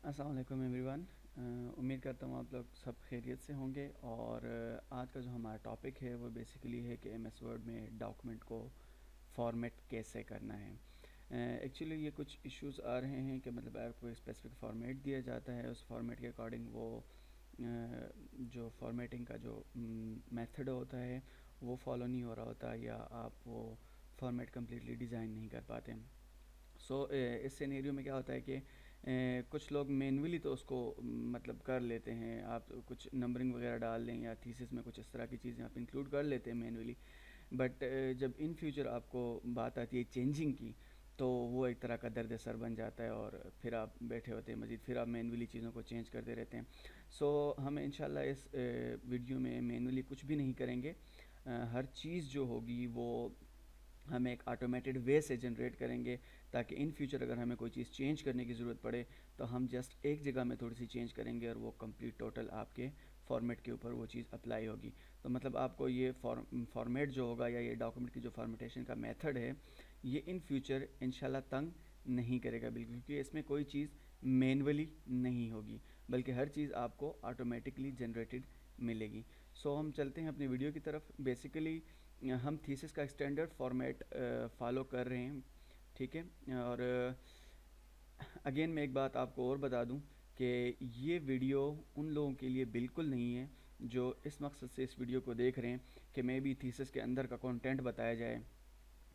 अस्सलाम वालेकुम एवरीवन। उम्मीद करता हूँ आप लोग सब खैरियत से होंगे। और आज का जो हमारा टॉपिक है वो बेसिकली है कि एम एस वर्ड में डॉक्यूमेंट को फॉर्मेट कैसे करना है। एक्चुअली ये कुछ इश्यूज आ रहे हैं कि मतलब आपको एक स्पेसिफिक फॉर्मेट दिया जाता है, उस फॉर्मेट के अकॉर्डिंग वो जो फॉर्मेटिंग का जो मेथड होता है वो फॉलो नहीं हो रहा होता, या आप वो फॉर्मेट कम्प्लीटली डिज़ाइन नहीं कर पाते। इस सिनेरियो में क्या होता है कि कुछ लोग मैनुअली तो उसको मतलब कर लेते हैं, आप कुछ नंबरिंग वगैरह डाल लें या थीसिस में कुछ इस तरह की चीज़ें आप इंक्लूड कर लेते हैं मैनुअली। बट जब इन फ्यूचर आपको बात आती है चेंजिंग की, तो वो एक तरह का दर्द सर बन जाता है और फिर आप बैठे होते हैं मज़ीद, फिर आप मैनुअली चीज़ों को चेंज करते रहते हैं। हम इंशाल्लाह इस वीडियो में मैनुअली कुछ भी नहीं करेंगे। हर चीज़ जो होगी वो हम एक ऑटोमेटेड वे से जनरेट करेंगे, ताकि इन फ्यूचर अगर हमें कोई चीज़ चेंज करने की ज़रूरत पड़े तो हम जस्ट एक जगह में थोड़ी सी चेंज करेंगे और वो कंप्लीट टोटल आपके फॉर्मेट के ऊपर वो चीज़ अप्लाई होगी। तो मतलब आपको ये फॉर्मेट जो होगा या ये डॉक्यूमेंट की जो फॉर्मेटेशन का मेथड है, ये इन फ्यूचर इंशाल्लाह तंग नहीं करेगा बिल्कुल, क्योंकि इसमें कोई चीज़ मैनुअली नहीं होगी, बल्कि हर चीज़ आपको ऑटोमेटिकली जनरेटेड मिलेगी। हम चलते हैं अपनी वीडियो की तरफ। बेसिकली हम थीसिस का स्टैंडर्ड फॉर्मेट फॉलो कर रहे हैं, ठीक है। और अगेन मैं एक बात आपको और बता दूं कि ये वीडियो उन लोगों के लिए बिल्कुल नहीं है जो इस मकसद से इस वीडियो को देख रहे हैं कि मैं भी थीसिस के अंदर का कंटेंट बताया जाए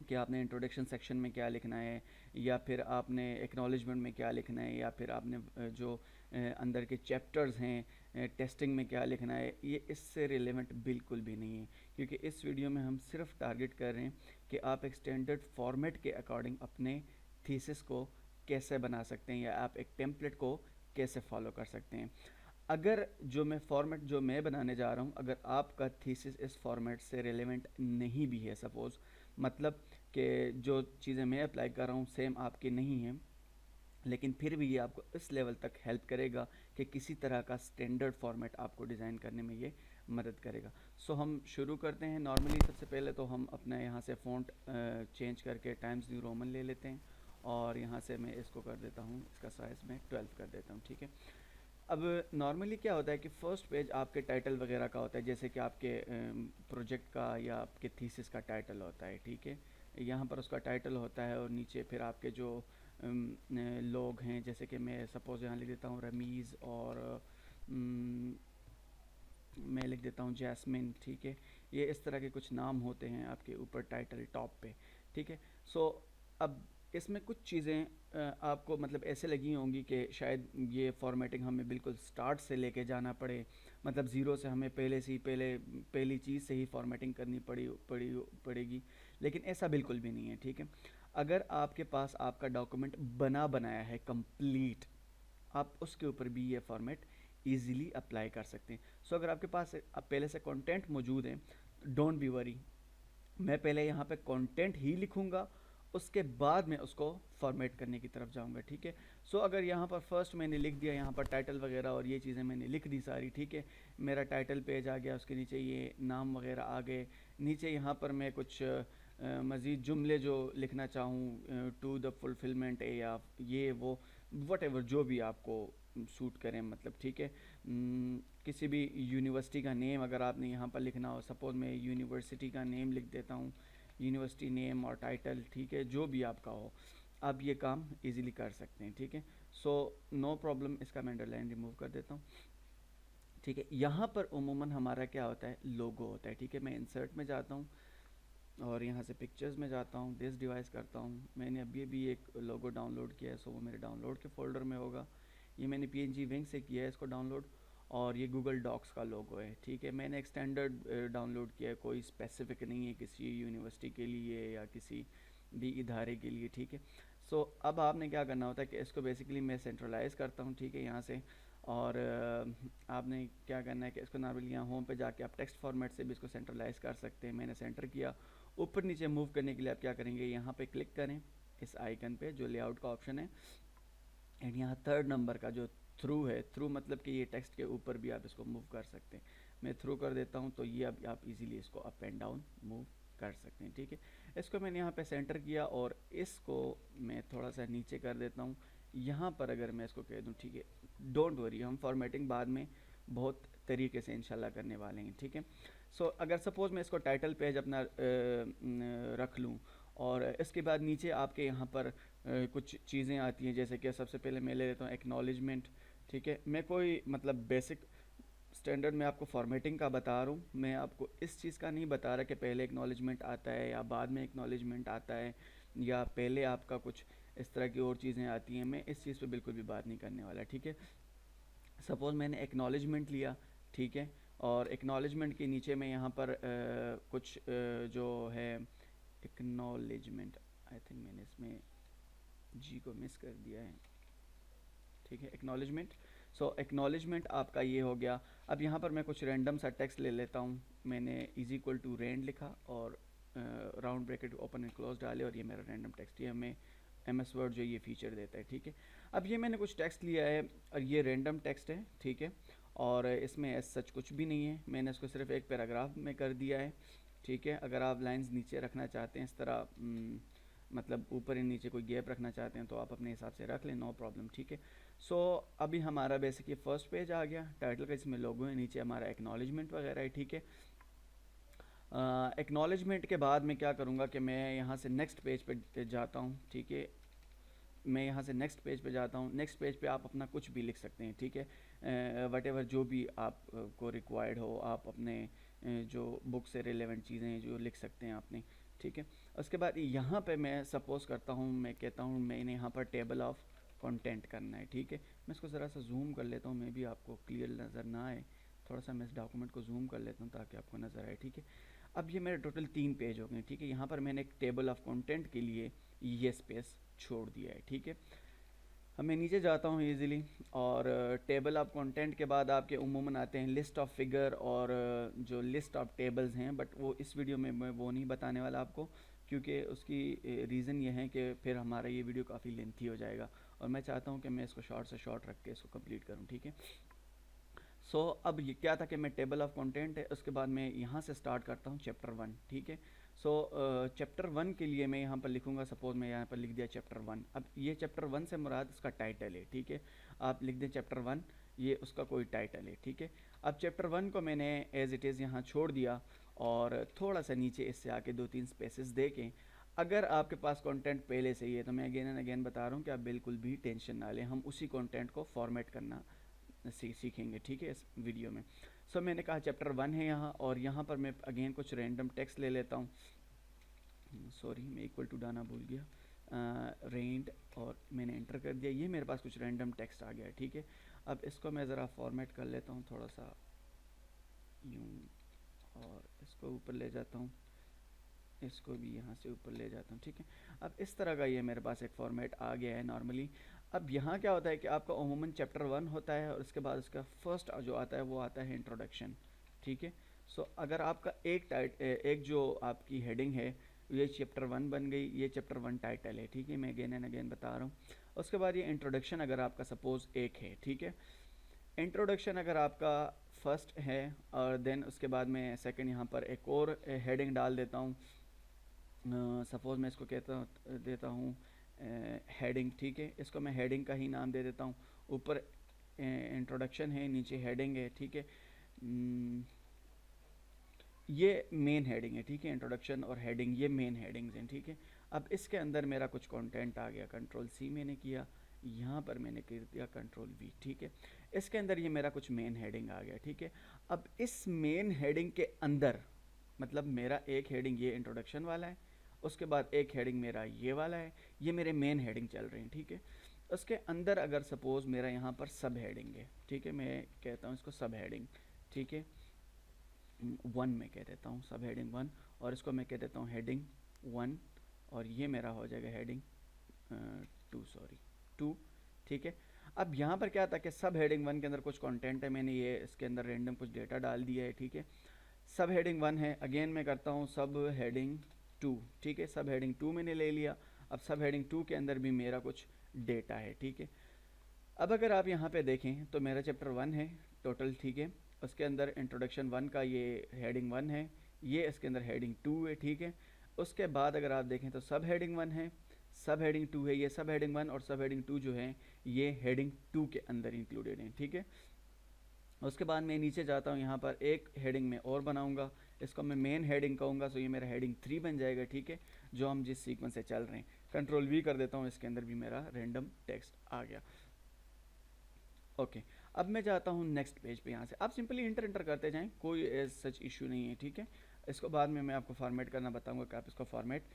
कि आपने इंट्रोडक्शन सेक्शन में क्या लिखना है, या फिर आपने एक्नॉलेजमेंट में क्या लिखना है, या फिर आपने जो अंदर के चैप्टर्स हैं टेस्टिंग में क्या लिखना है। ये इससे रिलेवेंट बिल्कुल भी नहीं है, क्योंकि इस वीडियो में हम सिर्फ टारगेट कर रहे हैं कि आप एक स्टैंडर्ड फॉर्मेट के अकॉर्डिंग अपने थीसिस को कैसे बना सकते हैं, या आप एक टेम्पलेट को कैसे फॉलो कर सकते हैं। अगर जो मैं बनाने जा रहा हूँ, अगर आपका थीसिस इस फॉर्मेट से रिलेवेंट नहीं भी है, सपोज़ मतलब कि जो चीज़ें मैं अप्लाई कर रहा हूँ सेम आपकी नहीं है, लेकिन फिर भी ये आपको इस लेवल तक हेल्प करेगा कि किसी तरह का स्टैंडर्ड फॉर्मेट आपको डिज़ाइन करने में ये मदद करेगा। हम शुरू करते हैं। नॉर्मली सबसे पहले तो हम अपने यहाँ से फ़ॉन्ट चेंज करके टाइम्स न्यू रोमन ले लेते हैं, और यहाँ से मैं इसको कर देता हूँ, इसका साइज़ मैं 12 कर देता हूँ, ठीक है। अब नॉर्मली क्या होता है कि फ़र्स्ट पेज आपके टाइटल वगैरह का होता है, जैसे कि आपके प्रोजेक्ट का या आपके थीसिस का टाइटल होता है, ठीक है। यहाँ पर उसका टाइटल होता है, और नीचे फिर आपके जो लोग हैं, जैसे कि मैं सपोज़ यहाँ लिख देता हूँ रमीज़, और अम, मैं लिख देता हूँ जैस्मिन, ठीक है। ये इस तरह के कुछ नाम होते हैं आपके ऊपर टाइटल टॉप पे, ठीक है। सो अब इसमें कुछ चीज़ें आपको मतलब ऐसे लगी होंगी कि शायद ये फॉर्मेटिंग हमें बिल्कुल स्टार्ट से लेके जाना पड़े, मतलब ज़ीरो से हमें पहली चीज़ से ही फॉर्मेटिंग करनी पड़ेगी। लेकिन ऐसा बिल्कुल भी नहीं है, ठीक है। अगर आपके पास आपका डॉक्यूमेंट बनाया है कंप्लीट, आप उसके ऊपर भी ये फॉर्मेट इजीली अप्लाई कर सकते हैं। अगर आपके पास पहले से कंटेंट मौजूद है, डोंट बी वरी, मैं पहले यहाँ पे कंटेंट ही लिखूंगा, उसके बाद मैं उसको फॉर्मेट करने की तरफ जाऊंगा, ठीक है। अगर यहाँ पर फर्स्ट मैंने लिख दिया, यहाँ पर टाइटल वगैरह और ये चीज़ें मैंने लिख दी सारी, ठीक है। मेरा टाइटल पेज आ गया, उसके नीचे ये नाम वगैरह आ गए। नीचे यहाँ पर मैं कुछ मज़ीद जुमले जो लिखना चाहूँ टू द फुलफिलमेंट है, या ये वो वट एवर जो भी आपको सूट करें, मतलब ठीक है। किसी भी यूनिवर्सिटी का नेम अगर आपने यहाँ पर लिखना हो, सपोज़ मैं यूनिवर्सिटी का नेम लिख देता हूँ, यूनिवर्सिटी नेम और टाइटल, ठीक है, जो भी आपका हो, आप ये काम इजीली कर सकते हैं, ठीक है। नो प्रॉब्लम, इसका मैं अंडरलाइन रिमूव कर देता हूँ, ठीक है। यहाँ पर उमूमन हमारा क्या होता है, लोगो होता है, ठीक है। मैं इंसर्ट में जाता हूँ और यहाँ से पिक्चर्स में जाता हूँ, दिस डिवाइस करता हूँ। मैंने अभी एक लोगो डाउनलोड किया है, वो मेरे डाउनलोड के फोल्डर में होगा। ये मैंने PNG विंग से किया है इसको डाउनलोड, और ये गूगल डॉक्स का लोगो है, ठीक है। मैंने एक स्टैंडर्ड डाउनलोड किया है, कोई स्पेसिफिक नहीं है किसी यूनिवर्सिटी के लिए या किसी भी इदारे के लिए, ठीक है। अब आपने क्या करना होता है कि इसको बेसिकली मैं सेंट्रलाइज़ करता हूँ, ठीक है, यहाँ से। और आपने क्या करना है कि इसको नॉर्मली यहाँ होम पे जाके आप टेक्स्ट फॉर्मेट से भी इसको सेंट्रलाइज़ कर सकते हैं। मैंने सेंटर किया। ऊपर नीचे मूव करने के लिए आप क्या करेंगे, यहाँ पे क्लिक करें इस आइकन पे जो लेआउट का ऑप्शन है, एंड यहाँ थर्ड नंबर का जो थ्रू है, थ्रू मतलब कि ये टेक्स्ट के ऊपर भी आप इसको मूव कर सकते हैं। मैं थ्रू कर देता हूँ, तो ये अब आप इजीली इसको अप एंड डाउन मूव कर सकते हैं, ठीक है। इसको मैंने यहाँ पे सेंटर किया और इसको मैं थोड़ा सा नीचे कर देता हूँ, यहाँ पर अगर मैं इसको कह दूँ, ठीक है, डोंट वरी, हम फॉर्मेटिंग बाद में बहुत तरीके से इंशाल्लाह करने वाले हैं, ठीक है। सो अगर सपोज़ मैं इसको टाइटल पेज अपना रख लूँ, और इसके बाद नीचे आपके यहाँ पर कुछ चीज़ें आती हैं, जैसे कि सबसे पहले मैं ले लेता हूँ एक्नॉलेजमेंट, ठीक है। मैं कोई मतलब बेसिक स्टैंडर्ड में आपको फॉर्मेटिंग का बता रहा हूँ, मैं आपको इस चीज़ का नहीं बता रहा कि पहले एक्नॉलेजमेंट आता है या बाद में एक्नॉलेजमेंट आता है, या पहले आपका कुछ इस तरह की और चीज़ें आती हैं। मैं इस चीज़ पे बिल्कुल भी बात नहीं करने वाला, ठीक है। सपोज़ मैंने एक्नॉलेजमेंट लिया, ठीक है, और एक्नॉलेजमेंट के नीचे में यहाँ पर कुछ जो है एक्नॉलेजमेंट, आई थिंक मैंने इसमें जी को मिस कर दिया है, ठीक है, एक्नॉलेजमेंट। सो एक्नॉलेजमेंट आपका ये हो गया। अब यहाँ पर मैं कुछ रैंडम सा टेक्स्ट ले लेता हूँ। मैंने इज इक्वल टू रेंड लिखा और round bracket open and close डाले, और ये मेरा रैंडम टेक्स्ट, ये हमें MS वर्ड जो ये फीचर देता है, ठीक है। अब ये मैंने कुछ टेक्स्ट लिया है और ये रैंडम टेक्स्ट है, ठीक है, और इसमें एज सच कुछ भी नहीं है, मैंने इसको सिर्फ एक पैराग्राफ में कर दिया है, ठीक है। अगर आप लाइंस नीचे रखना चाहते हैं इस तरह, मतलब ऊपर या नीचे कोई गैप रखना चाहते हैं तो आप अपने हिसाब से रख लें, नो प्रॉब्लम, ठीक है। सो अभी हमारा बेसिकली फर्स्ट पेज आ गया, टाइटल का इसमें लोगो है, नीचे हमारा एक्नॉलेजमेंट वगैरह है, ठीक है। एक्नॉलेजमेंट के बाद मैं क्या करूँगा कि मैं यहाँ से नेक्स्ट पेज पे जाता हूँ, ठीक है। मैं यहाँ से नेक्स्ट पेज पे जाता हूँ। नेक्स्ट पेज पे आप अपना कुछ भी लिख सकते हैं, ठीक है, वट एवर जो भी आप को रिक्वायर्ड हो, आप अपने जो बुक से रिलेवेंट चीज़ें हैं जो लिख सकते हैं आपने, ठीक है। उसके बाद यहाँ पे मैं सपोज़ करता हूँ, मैं कहता हूँ मैंने यहाँ पर टेबल ऑफ कंटेंट करना है, ठीक है। मैं इसको ज़रा सा जूम कर लेता हूँ, मे भी आपको क्लियर नज़र ना आए, थोड़ा सा मैं इस डॉक्यूमेंट को जूम कर लेता हूँ ताकि आपको नज़र आए, ठीक है। अब ये मेरे टोटल 3 पेज हो गए, ठीक है। यहाँ पर मैंने एक टेबल ऑफ कंटेंट के लिए ये स्पेस छोड़ दिया है, ठीक है। अब मैं नीचे जाता हूँ इजीली, और टेबल ऑफ कंटेंट के बाद आपके उमूमन आते हैं लिस्ट ऑफ फिगर और जो लिस्ट ऑफ टेबल्स हैं, बट वो इस वीडियो में मैं वो नहीं बताने वाला आपको, क्योंकि उसकी रीज़न ये है कि फिर हमारा ये वीडियो काफ़ी लेंथी हो जाएगा, और मैं चाहता हूँ कि मैं इसको शॉर्ट से शॉर्ट रख के इसको कंप्लीट करूँ, ठीक है। सो अब ये क्या था कि मैं टेबल ऑफ कंटेंट है, उसके बाद मैं यहाँ से स्टार्ट करता हूँ चैप्टर 1, ठीक है। सो चैप्टर 1 के लिए मैं यहाँ पर लिखूँगा, सपोज मैं यहाँ पर लिख दिया चैप्टर 1। अब ये चैप्टर 1 से मुराद इसका टाइटल है, ठीक है। आप लिख दें चैप्टर 1, ये उसका कोई टाइटल है, ठीक है। अब चैप्टर 1 को मैंने एज इट इज़ यहाँ छोड़ दिया, और थोड़ा सा नीचे इससे आके 2-3 स्पेसेस देखें। अगर आपके पास कंटेंट पहले से ही है तो मैं अगेन एंड अगेन बता रहा हूँ कि आप बिल्कुल भी टेंशन ना लें, हम उसी कंटेंट को फॉर्मेट करना सीखेंगे, ठीक है, इस वीडियो में। सो मैंने कहा चैप्टर 1 है यहाँ, और यहाँ पर मैं अगेन कुछ रैंडम टेक्स्ट ले लेता हूँ। सॉरी, मैं इक्वल टू डालना भूल गया, रेंड, और मैंने एंटर कर दिया, ये मेरे पास कुछ रैंडम टेक्स्ट आ गया है, ठीक है। अब इसको मैं ज़रा फॉर्मेट कर लेता हूँ थोड़ा सा यूँ, और इसको ऊपर ले जाता हूँ, इसको भी यहाँ से ऊपर ले जाता हूँ, ठीक है। अब इस तरह का ये मेरे पास एक फॉर्मेट आ गया है नॉर्मली। अब यहाँ क्या होता है कि आपका अमूमन चैप्टर 1 होता है, और उसके बाद उसका फर्स्ट जो आता है वो आता है इंट्रोडक्शन, ठीक है। सो अगर आपका एक जो आपकी हेडिंग है, ये चैप्टर 1 बन गई, ये चैप्टर 1 टाइटल है, ठीक है, मैं अगेन एंड अगेन बता रहा हूँ। उसके बाद ये इंट्रोडक्शन अगर आपका सपोज़ एक है, ठीक है, इंट्रोडक्शन अगर आपका फर्स्ट है, और देन उसके बाद मैं सेकंड यहाँ पर एक और हेडिंग डाल देता हूँ, सपोज़ मैं इसको देता हूँ हेडिंग, ठीक है। इसको मैं हेडिंग का ही नाम दे देता हूँ। ऊपर इंट्रोडक्शन है, नीचे हेडिंग है, ठीक है। ये मेन हेडिंग है, ठीक है, इंट्रोडक्शन और हेडिंग ये मेन हेडिंग्स हैं, ठीक है। अब इसके अंदर मेरा कुछ कंटेंट आ गया, कंट्रोल C मैंने किया, यहाँ पर मैंने कर दिया कंट्रोल V, ठीक है। इसके अंदर ये मेरा कुछ मेन हेडिंग आ गया, ठीक है। अब इस मेन हेडिंग के अंदर, मतलब मेरा एक हेडिंग ये इंट्रोडक्शन वाला है, उसके बाद एक हेडिंग मेरा ये वाला है, ये मेरे मेन हेडिंग चल रहे हैं, ठीक है। उसके अंदर अगर सपोज़ मेरा यहाँ पर सब हेडिंग है, ठीक है, मैं कहता हूँ इसको सब हेडिंग, ठीक है, 1 में कह देता हूँ, सब हेडिंग 1, और इसको मैं कह देता हूँ हेडिंग 1, और ये मेरा हो जाएगा हेडिंग 2, ठीक है। अब यहाँ पर क्या था कि सब हेडिंग 1 के अंदर कुछ कंटेंट है, मैंने ये इसके अंदर रैंडम कुछ डेटा डाल दिया है, ठीक है। सब हेडिंग 1 है, अगेन मैं करता हूँ सब हेडिंग 2, ठीक है, सब हेडिंग 2 मैंने ले लिया। अब सब हेडिंग 2 के अंदर भी मेरा कुछ डेटा है, ठीक है। अब अगर आप यहाँ पे देखें तो मेरा चैप्टर 1 है टोटल, ठीक है, उसके अंदर इंट्रोडक्शन 1 का ये हेडिंग 1 है, ये इसके अंदर हेडिंग 2 है, ठीक है। उसके बाद अगर आप देखें तो सब हेडिंग 1 है, सब हेडिंग 2 है, ये सब हेडिंग 1 और सब हेडिंग 2 जो है ये हेडिंग 2 के अंदर इंक्लूडेड है, ठीक है। उसके बाद मैं नीचे जाता हूँ, यहाँ पर एक हेडिंग में और बनाऊंगा, इसको मैं मेन हेडिंग कहूँगा, सो ये मेरा हेडिंग 3 बन जाएगा, ठीक है, जो हम जिस सीक्वेंस से चल रहे हैं। कंट्रोल वी कर देता हूँ, इसके अंदर भी मेरा रैंडम टेक्स्ट आ गया। ओके, अब मैं जाता हूँ नेक्स्ट पेज पे। यहाँ से आप सिंपली इंटर करते जाएं, कोई सच इशू नहीं है, ठीक है। इसको बाद में मैं आपको फॉर्मेट करना बताऊंगा कि आप इसको फॉर्मेट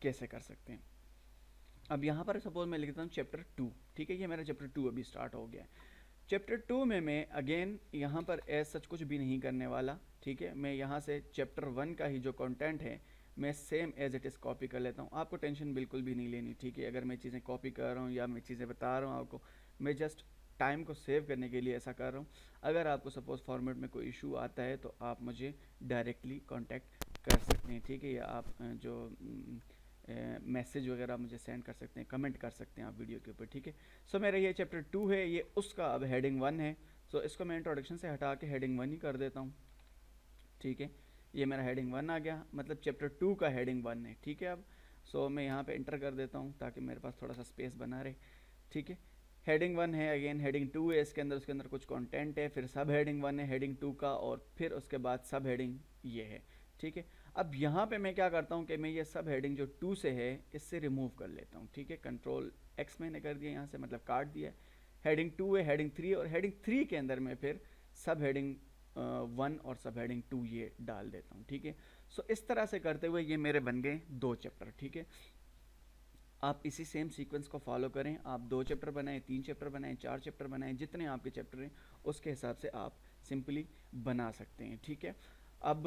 कैसे कर सकते हैं। अब यहाँ पर सपोज मैं लिखता हूँ चैप्टर 2, ठीक है, ये मेरा चैप्टर 2 अभी स्टार्ट हो गया है। चैप्टर 2 में मैं अगेन यहाँ पर एज सच कुछ भी नहीं करने वाला, ठीक है। मैं यहाँ से चैप्टर 1 का ही जो कंटेंट है मैं same as it is copy कर लेता हूँ। आपको टेंशन बिल्कुल भी नहीं लेनी, ठीक है, अगर मैं चीज़ें कॉपी कर रहा हूँ या मैं चीज़ें बता रहा हूँ आपको, मैं जस्ट टाइम को सेव करने के लिए ऐसा कर रहा हूँ। अगर आपको सपोज फॉर्मेट में कोई इशू आता है तो आप मुझे डायरेक्टली कॉन्टैक्ट कर सकते हैं, ठीक है, या आप जो मैसेज वगैरह मुझे सेंड कर सकते हैं, कमेंट कर सकते हैं आप वीडियो के ऊपर, ठीक है। सो मेरा ये चैप्टर 2 है, ये उसका अब हेडिंग 1 है। सो इसको मैं इंट्रोडक्शन से हटा के हेडिंग 1 ही कर देता हूँ, ठीक है। ये मेरा हेडिंग 1 आ गया, मतलब चैप्टर 2 का हेडिंग 1 है, ठीक है। अब सो मैं यहाँ पे इंटर कर देता हूँ ताकि मेरे पास थोड़ा सा स्पेस बना रहे, ठीक है। हेडिंग 1 है, अगेन हेडिंग 2 है, इसके अंदर उसके अंदर कुछ कंटेंट है, फिर सब हेडिंग 1 है हेडिंग 2 का, और फिर उसके बाद सब हेडिंग ये है, ठीक है। अब यहाँ पे मैं क्या करता हूँ कि मैं ये सब हेडिंग जो 2 से है इससे रिमूव कर लेता हूँ, ठीक है। कंट्रोल एक्स मैंने कर दिया यहाँ से, मतलब काट दिया। हेडिंग 2 है, हेडिंग 3 और हेडिंग 3 के अंदर मैं फिर सब हेडिंग 1 और सब हेडिंग 2 ये डाल देता हूँ, ठीक है। सो इस तरह से करते हुए ये मेरे बन गए 2 चैप्टर, ठीक है। आप इसी सेम सीक्वेंस को फॉलो करें, आप 2 चैप्टर बनाएं, 3 चैप्टर बनाएं, 4 चैप्टर बनाएं, जितने आपके चैप्टर हैं उसके हिसाब से आप सिंपली बना सकते हैं, ठीक है। अब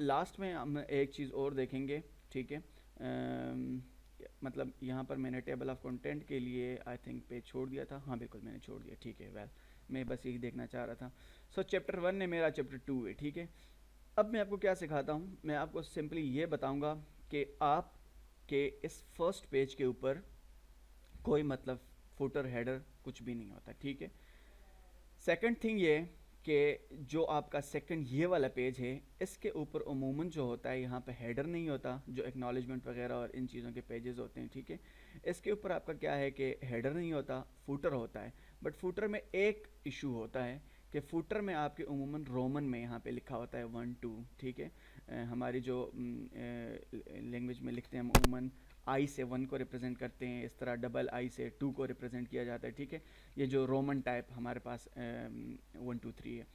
लास्ट में हम एक चीज़ और देखेंगे, ठीक है। मतलब यहाँ पर मैंने टेबल ऑफ कंटेंट के लिए आई थिंक पेज छोड़ दिया था, हाँ बिल्कुल मैंने छोड़ दिया, ठीक है। वेल मैं बस यही देखना चाह रहा था। सो चैप्टर 1 है मेरा, चैप्टर 2 है, ठीक है। अब मैं आपको क्या सिखाता हूँ, मैं आपको सिंपली ये बताऊँगा कि आप के इस फर्स्ट पेज के ऊपर कोई मतलब फुटर हेडर कुछ भी नहीं होता, ठीक है। सेकंड थिंग ये कि जो आपका सेकंड ये वाला पेज है इसके ऊपर उमूमन जो होता है यहाँ पे हेडर नहीं होता, जो एक्नॉलेजमेंट वगैरह और इन चीज़ों के पेजेस होते हैं, ठीक है। इसके ऊपर आपका क्या है कि हेडर नहीं होता, फुटर होता है। बट फुटर में एक इशू होता है कि फुटर में आपके उमूमन रोमन में यहाँ पे लिखा होता है 1 2, ठीक है। हमारी जो लैंग्वेज में लिखते हैं हम उमूमन आई से 1 को रिप्रेजेंट करते हैं, इस तरह डबल आई से 2 को रिप्रेजेंट किया जाता है, ठीक है। ये जो रोमन टाइप हमारे पास 1 2 3 है।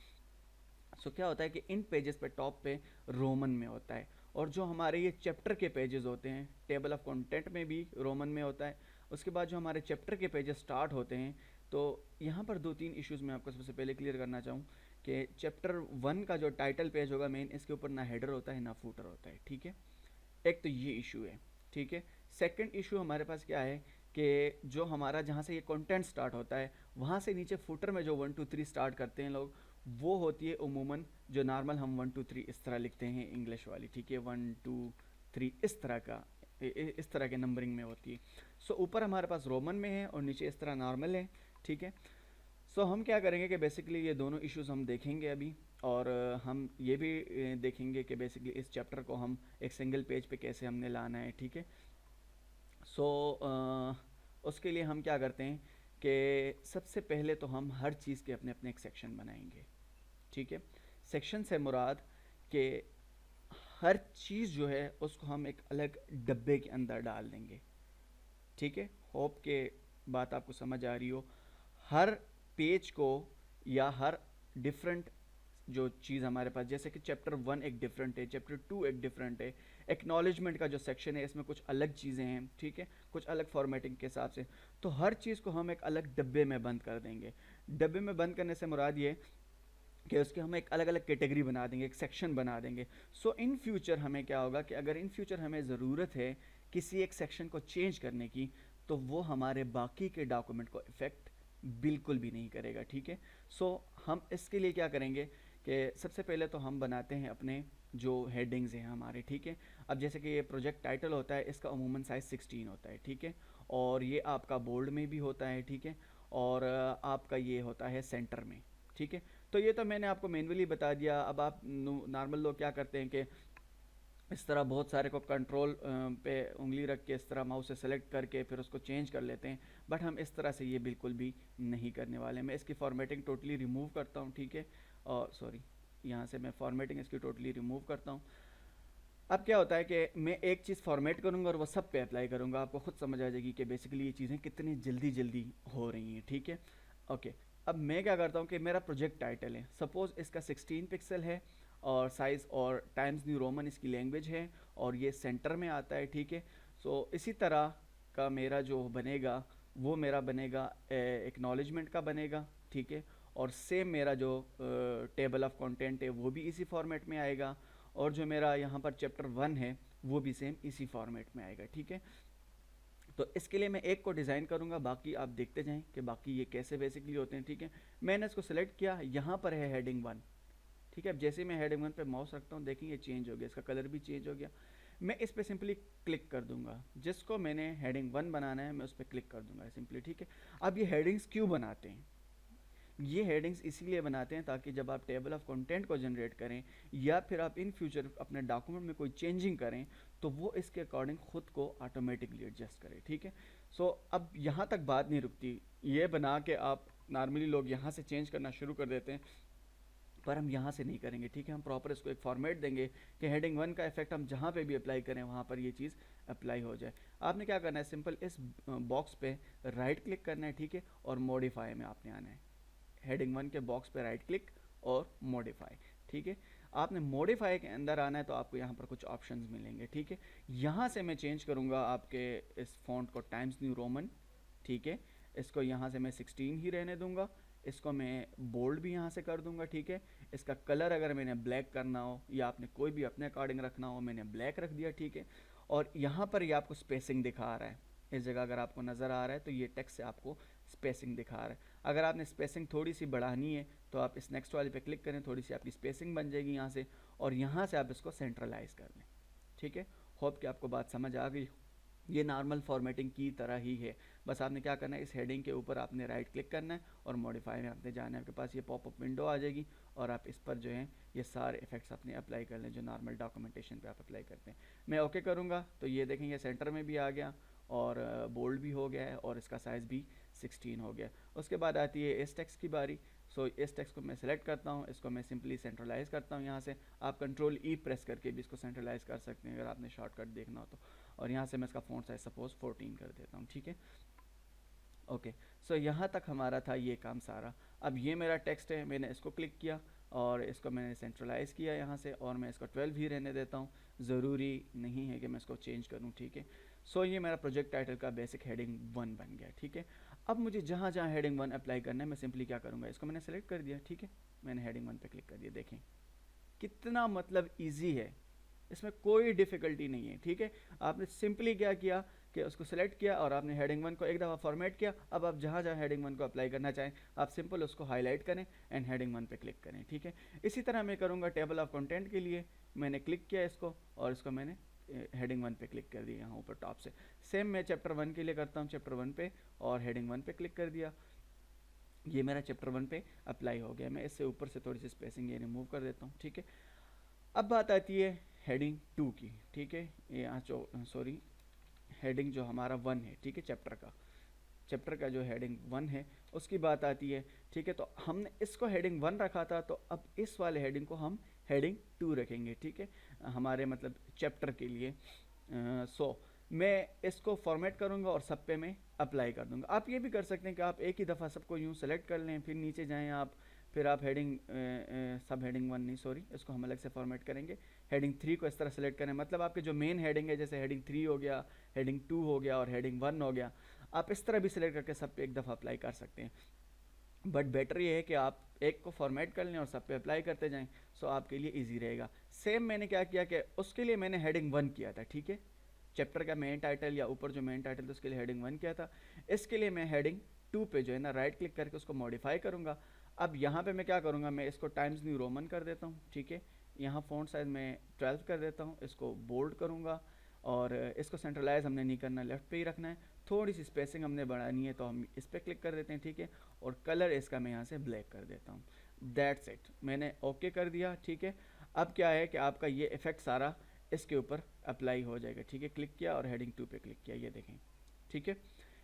सो क्या होता है कि इन पेजेस पे टॉप पे रोमन में होता है, और जो हमारे ये चैप्टर के पेजेस होते हैं टेबल ऑफ कंटेंट में भी रोमन में होता है। उसके बाद जो हमारे चैप्टर के पेजेस स्टार्ट होते हैं, तो यहाँ पर 2-3 इश्यूज़ मैं आपको सबसे पहले क्लियर करना चाहूँ कि चैप्टर 1 का जो टाइटल पेज होगा मेन, इसके ऊपर ना हेडर होता है ना फूटर होता है, ठीक है। एक तो ये इशू है, ठीक है। सेकंड इशू हमारे पास क्या है कि जो हमारा जहाँ से ये कंटेंट स्टार्ट होता है वहाँ से नीचे फुटर में जो 1 2 3 स्टार्ट करते हैं लोग, वो होती है उमूमन जो नॉर्मल हम 1 2 3 इस तरह लिखते हैं इंग्लिश वाली, ठीक है। 1 2 3 इस तरह का, इस तरह के नंबरिंग में होती है। सो ऊपर हमारे पास रोमन में है और नीचे इस तरह नॉर्मल है, ठीक है। सो हम क्या करेंगे कि बेसिकली ये दोनों इश्यूज हम देखेंगे अभी, और हम ये भी देखेंगे कि बेसिकली इस चैप्टर को हम एक सिंगल पेज पे कैसे हमने लाना है, ठीक है। सो उसके लिए हम क्या करते हैं कि सबसे पहले तो हम हर चीज़ के अपने अपने एक सेक्शन बनाएंगे, ठीक है। सेक्शन से मुराद कि हर चीज़ जो है उसको हम एक अलग डब्बे के अंदर डाल देंगे, ठीक है। होप के बात आपको समझ आ रही हो। हर पेज को या हर डिफरेंट जो चीज़ हमारे पास, जैसे कि चैप्टर 1 एक डिफरेंट है, चैप्टर 2 एक डिफरेंट है, एक्नॉलेजमेंट का जो सेक्शन है इसमें कुछ अलग चीज़ें हैं, ठीक है, कुछ अलग फॉर्मेटिंग के हिसाब से। तो हर चीज़ को हम एक अलग डब्बे में बंद कर देंगे। डब्बे में बंद करने से मुराद ये कि उसके हम एक अलग अलग कैटेगरी बना देंगे, एक सेक्शन बना देंगे। सो इन फ्यूचर हमें क्या होगा कि अगर इन फ्यूचर हमें ज़रूरत है किसी एक सेक्शन को चेंज करने की, तो वो हमारे बाकी के डॉक्यूमेंट को इफ़ेक्ट बिल्कुल भी नहीं करेगा, ठीक है। सो हम इसके लिए क्या करेंगे कि सबसे पहले तो हम बनाते हैं अपने जो हेडिंग्स हैं हमारे, ठीक है। अब जैसे कि ये प्रोजेक्ट टाइटल होता है, इसका अमूमन साइज़ 16 होता है, ठीक है, और ये आपका बोल्ड में भी होता है, ठीक है, और आपका ये होता है सेंटर में, ठीक है। तो ये तो मैंने आपको मैनुअली बता दिया। अब आप नॉर्मल लोग क्या करते हैं कि इस तरह बहुत सारे को कंट्रोल पे उंगली रख के इस तरह माउस से सेलेक्ट करके फिर उसको चेंज कर लेते हैं, बट हम इस तरह से ये बिल्कुल भी नहीं करने वाले। मैं इसकी फॉर्मेटिंग टोटली रिमूव करता हूँ, ठीक है, और सॉरी, यहाँ से मैं फॉर्मेटिंग इसकी टोटली रिमूव करता हूँ। अब क्या होता है कि मैं एक चीज़ फॉर्मेट करूँगा और वो सब पे अप्लाई करूँगा, आपको खुद समझ आ जाएगी कि बेसिकली ये चीज़ें कितनी जल्दी जल्दी हो रही हैं, ठीक है। ओके, अब मैं क्या करता हूँ कि मेरा प्रोजेक्ट टाइटल है, सपोज़ इसका 16 पिक्सल है और साइज़ और टाइम्स न्यू रोमन इसकी लैंग्वेज है और ये सेंटर में आता है, ठीक है। सो इसी तरह का मेरा जो बनेगा वो मेरा बनेगा एक्नॉलेजमेंट का बनेगा, ठीक है। और सेम मेरा जो टेबल ऑफ कंटेंट है वो भी इसी फॉर्मेट में आएगा, और जो मेरा यहाँ पर चैप्टर 1 है वो भी सेम इसी फॉर्मेट में आएगा, ठीक है। तो इसके लिए मैं एक को डिज़ाइन करूँगा, बाकी आप देखते जाएं कि बाकी ये कैसे बेसिकली होते हैं, ठीक है। मैंने इसको सेलेक्ट किया, यहाँ पर है हेडिंग 1, ठीक है। अब जैसे मैं हेडिंग 1 पे माउस रखता हूँ, देखें ये चेंज हो गया, इसका कलर भी चेंज हो गया। मैं इस पर सिंपली क्लिक कर दूंगा, जिसको मैंने हेडिंग 1 बनाना है मैं उस पर क्लिक कर दूंगा सिंपली, ठीक है। अब ये हेडिंग्स क्यों बनाते हैं? ये हेडिंग्स इसीलिए बनाते हैं ताकि जब आप टेबल ऑफ कंटेंट को जनरेट करें या फिर आप इन फ्यूचर अपने डॉक्यूमेंट में कोई चेंजिंग करें तो वो इसके अकॉर्डिंग खुद को ऑटोमेटिकली एडजस्ट करे, ठीक है। सो अब यहाँ तक बात नहीं रुकती, ये बना के आप नॉर्मली लोग यहाँ से चेंज करना शुरू कर देते हैं, पर हम यहाँ से नहीं करेंगे, ठीक है। हम प्रॉपर इसको एक फॉर्मेट देंगे कि हेडिंग 1 का इफेक्ट हम जहाँ पे भी अप्लाई करें वहाँ पर ये चीज़ अप्लाई हो जाए। आपने क्या करना है, सिंपल इस बॉक्स पे राइट क्लिक करना है, ठीक है, और मॉडिफाई में आपने आना है। हेडिंग 1 के बॉक्स पे राइट क्लिक और मॉडिफाई, ठीक है। आपने मॉडिफाई के अंदर आना है तो आपको यहाँ पर कुछ ऑप्शंस मिलेंगे, ठीक है। यहाँ से मैं चेंज करूँगा आपके इस फॉन्ट को टाइम्स न्यू रोमन, ठीक है। इसको यहाँ से मैं 16 ही रहने दूंगा, इसको मैं बोल्ड भी यहाँ से कर दूंगा, ठीक है। इसका कलर अगर मैंने ब्लैक करना हो या आपने कोई भी अपने अकॉर्डिंग रखना हो, मैंने ब्लैक रख दिया, ठीक है। और यहाँ पर ये आपको स्पेसिंग दिखा रहा है, इस जगह अगर आपको नज़र आ रहा है तो ये टेक्स्ट से आपको स्पेसिंग दिखा रहा है। अगर आपने स्पेसिंग थोड़ी सी बढ़ानी है तो आप इस नेक्स्ट वाले पे क्लिक करें, थोड़ी सी आपकी स्पेसिंग बन जाएगी यहाँ से, और यहाँ से आप इसको सेंट्रलाइज कर दें, ठीक है। होप कि आपको बात समझ आ गई। ये नॉर्मल फॉर्मेटिंग की तरह ही है, बस आपने क्या करना है, इस हेडिंग के ऊपर आपने राइट क्लिक करना है और मॉडिफाई में आपने जाना है, आपके पास ये पॉपअप विंडो आ जाएगी और आप इस पर जो है ये सारे इफेक्ट्स अपने अप्लाई कर लें जो नॉर्मल डॉक्यूमेंटेशन पे आप अप्लाई करते हैं। मैं ओके करूँगा तो ये देखेंगे सेंटर में भी आ गया और बोल्ड भी हो गया है और इसका साइज़ भी 16 हो गया। उसके बाद आती है इस टेक्स्ट की बारी। सो इस टेक्स्ट को मैं सेलेक्ट करता हूँ, इसको मैं सिंपली सेंट्रलाइज़ करता हूँ यहाँ से। आप कंट्रोल ई प्रेस करके भी इसको सेंट्रलाइज़ कर सकते हैं अगर आपने शॉर्टकट देखना हो तो। और यहाँ से मैं इसका फ़ॉन्ट साइज सपोज 14 कर देता हूँ, ठीक है। ओके, सो यहाँ तक हमारा था ये काम सारा। अब ये मेरा टेक्स्ट है, मैंने इसको क्लिक किया और इसको मैंने सेंट्रलाइज़ किया यहाँ से, और मैं इसको 12 ही रहने देता हूँ, ज़रूरी नहीं है कि मैं इसको चेंज करूँ, ठीक है। सो ये मेरा प्रोजेक्ट टाइटल का बेसिक हेडिंग 1 बन गया, ठीक है। अब मुझे जहाँ जहाँ हेडिंग 1 अप्लाई करना है मैं सिंपली क्या करूँगा, इसको मैंने सेलेक्ट कर दिया, ठीक है। मैंने हेडिंग 1 पे क्लिक कर दिया, देखें कितना मतलब ईजी है, इसमें कोई डिफ़िकल्टी नहीं है, ठीक है। आपने सिंपली क्या किया कि उसको सेलेक्ट किया और आपने हेडिंग 1 को एक दफ़ा फॉर्मेट किया। अब आप जहाँ जहाँ हेडिंग 1 को अप्लाई करना चाहें आप सिंपल उसको हाईलाइट करें एंड हेडिंग 1 पे क्लिक करें, ठीक है। इसी तरह मैं करूँगा टेबल ऑफ कंटेंट के लिए। मैंने क्लिक किया इसको और इसको मैंने हेडिंग 1 पे क्लिक कर दिया यहाँ ऊपर टॉप से। सेम मैं चैप्टर 1 के लिए करता हूँ, चैप्टर 1 पे और हेडिंग 1 पे क्लिक कर दिया। ये मेरा चैप्टर 1 पे अप्लाई हो गया। मैं इससे ऊपर से थोड़ी सी स्पेसिंग ये रिमूव कर देता हूँ, ठीक है। अब बात आती है हेडिंग 2 की, ठीक है। यहाँ सॉरी, हेडिंग जो हमारा 1 है, ठीक है, चैप्टर का जो हेडिंग 1 है उसकी बात आती है, ठीक है। तो हमने इसको हेडिंग 1 रखा था, तो अब इस वाले हेडिंग को हम हेडिंग 2 रखेंगे, ठीक है, हमारे मतलब चैप्टर के लिए। मैं इसको फॉर्मेट करूँगा और सब पे मैं अप्लाई कर दूँगा। आप ये भी कर सकते हैं कि आप एक ही दफ़ा सबको यूँ सेलेक्ट कर लें, फिर नीचे जाएँ आप, फिर आप हेडिंग सब हेडिंग 1 नहीं, सॉरी, इसको हम अलग से फॉर्मेट करेंगे। हेडिंग 3 को इस तरह सेलेक्ट करें, मतलब आपके जो मेन हेडिंग है जैसे हेडिंग 3 हो गया, हेडिंग 2 हो गया और हेडिंग 1 हो गया, आप इस तरह भी सिलेक्ट करके सब पे एक दफ़ा अप्लाई कर सकते हैं। बट बेटर ये है कि आप एक को फॉर्मेट कर लें और सब पे अप्लाई करते जाएं, सो आपके लिए इजी रहेगा। सेम मैंने क्या किया कि उसके लिए मैंने हेडिंग 1 किया था, ठीक है, चैप्टर का मेन टाइटल या ऊपर जो मेन टाइटल था उसके लिए हेडिंग 1 किया था। इसके लिए मैं हेडिंग 2 पे जो है ना राइट क्लिक करके उसको मॉडिफाई करूँगा। अब यहाँ पे मैं क्या करूँगा, मैं इसको टाइम्स न्यू रोमन कर देता हूँ, ठीक है। यहाँ फ़ॉन्ट साइज़ मैं 12 कर देता हूँ, इसको बोल्ड करूँगा और इसको सेंट्रलाइज हमने नहीं करना, लेफ्ट पे ही रखना है। थोड़ी सी स्पेसिंग हमने बढ़ानी है तो हम इस पर क्लिक कर देते हैं, ठीक है। और कलर इसका मैं यहाँ से ब्लैक कर देता हूँ। दैट्स इट, मैंने ओके कर दिया, ठीक है। अब क्या है कि आपका ये इफेक्ट सारा इसके ऊपर अप्लाई हो जाएगा, ठीक है। क्लिक किया और हेडिंग 2 पे क्लिक किया, ये देखें, ठीक है।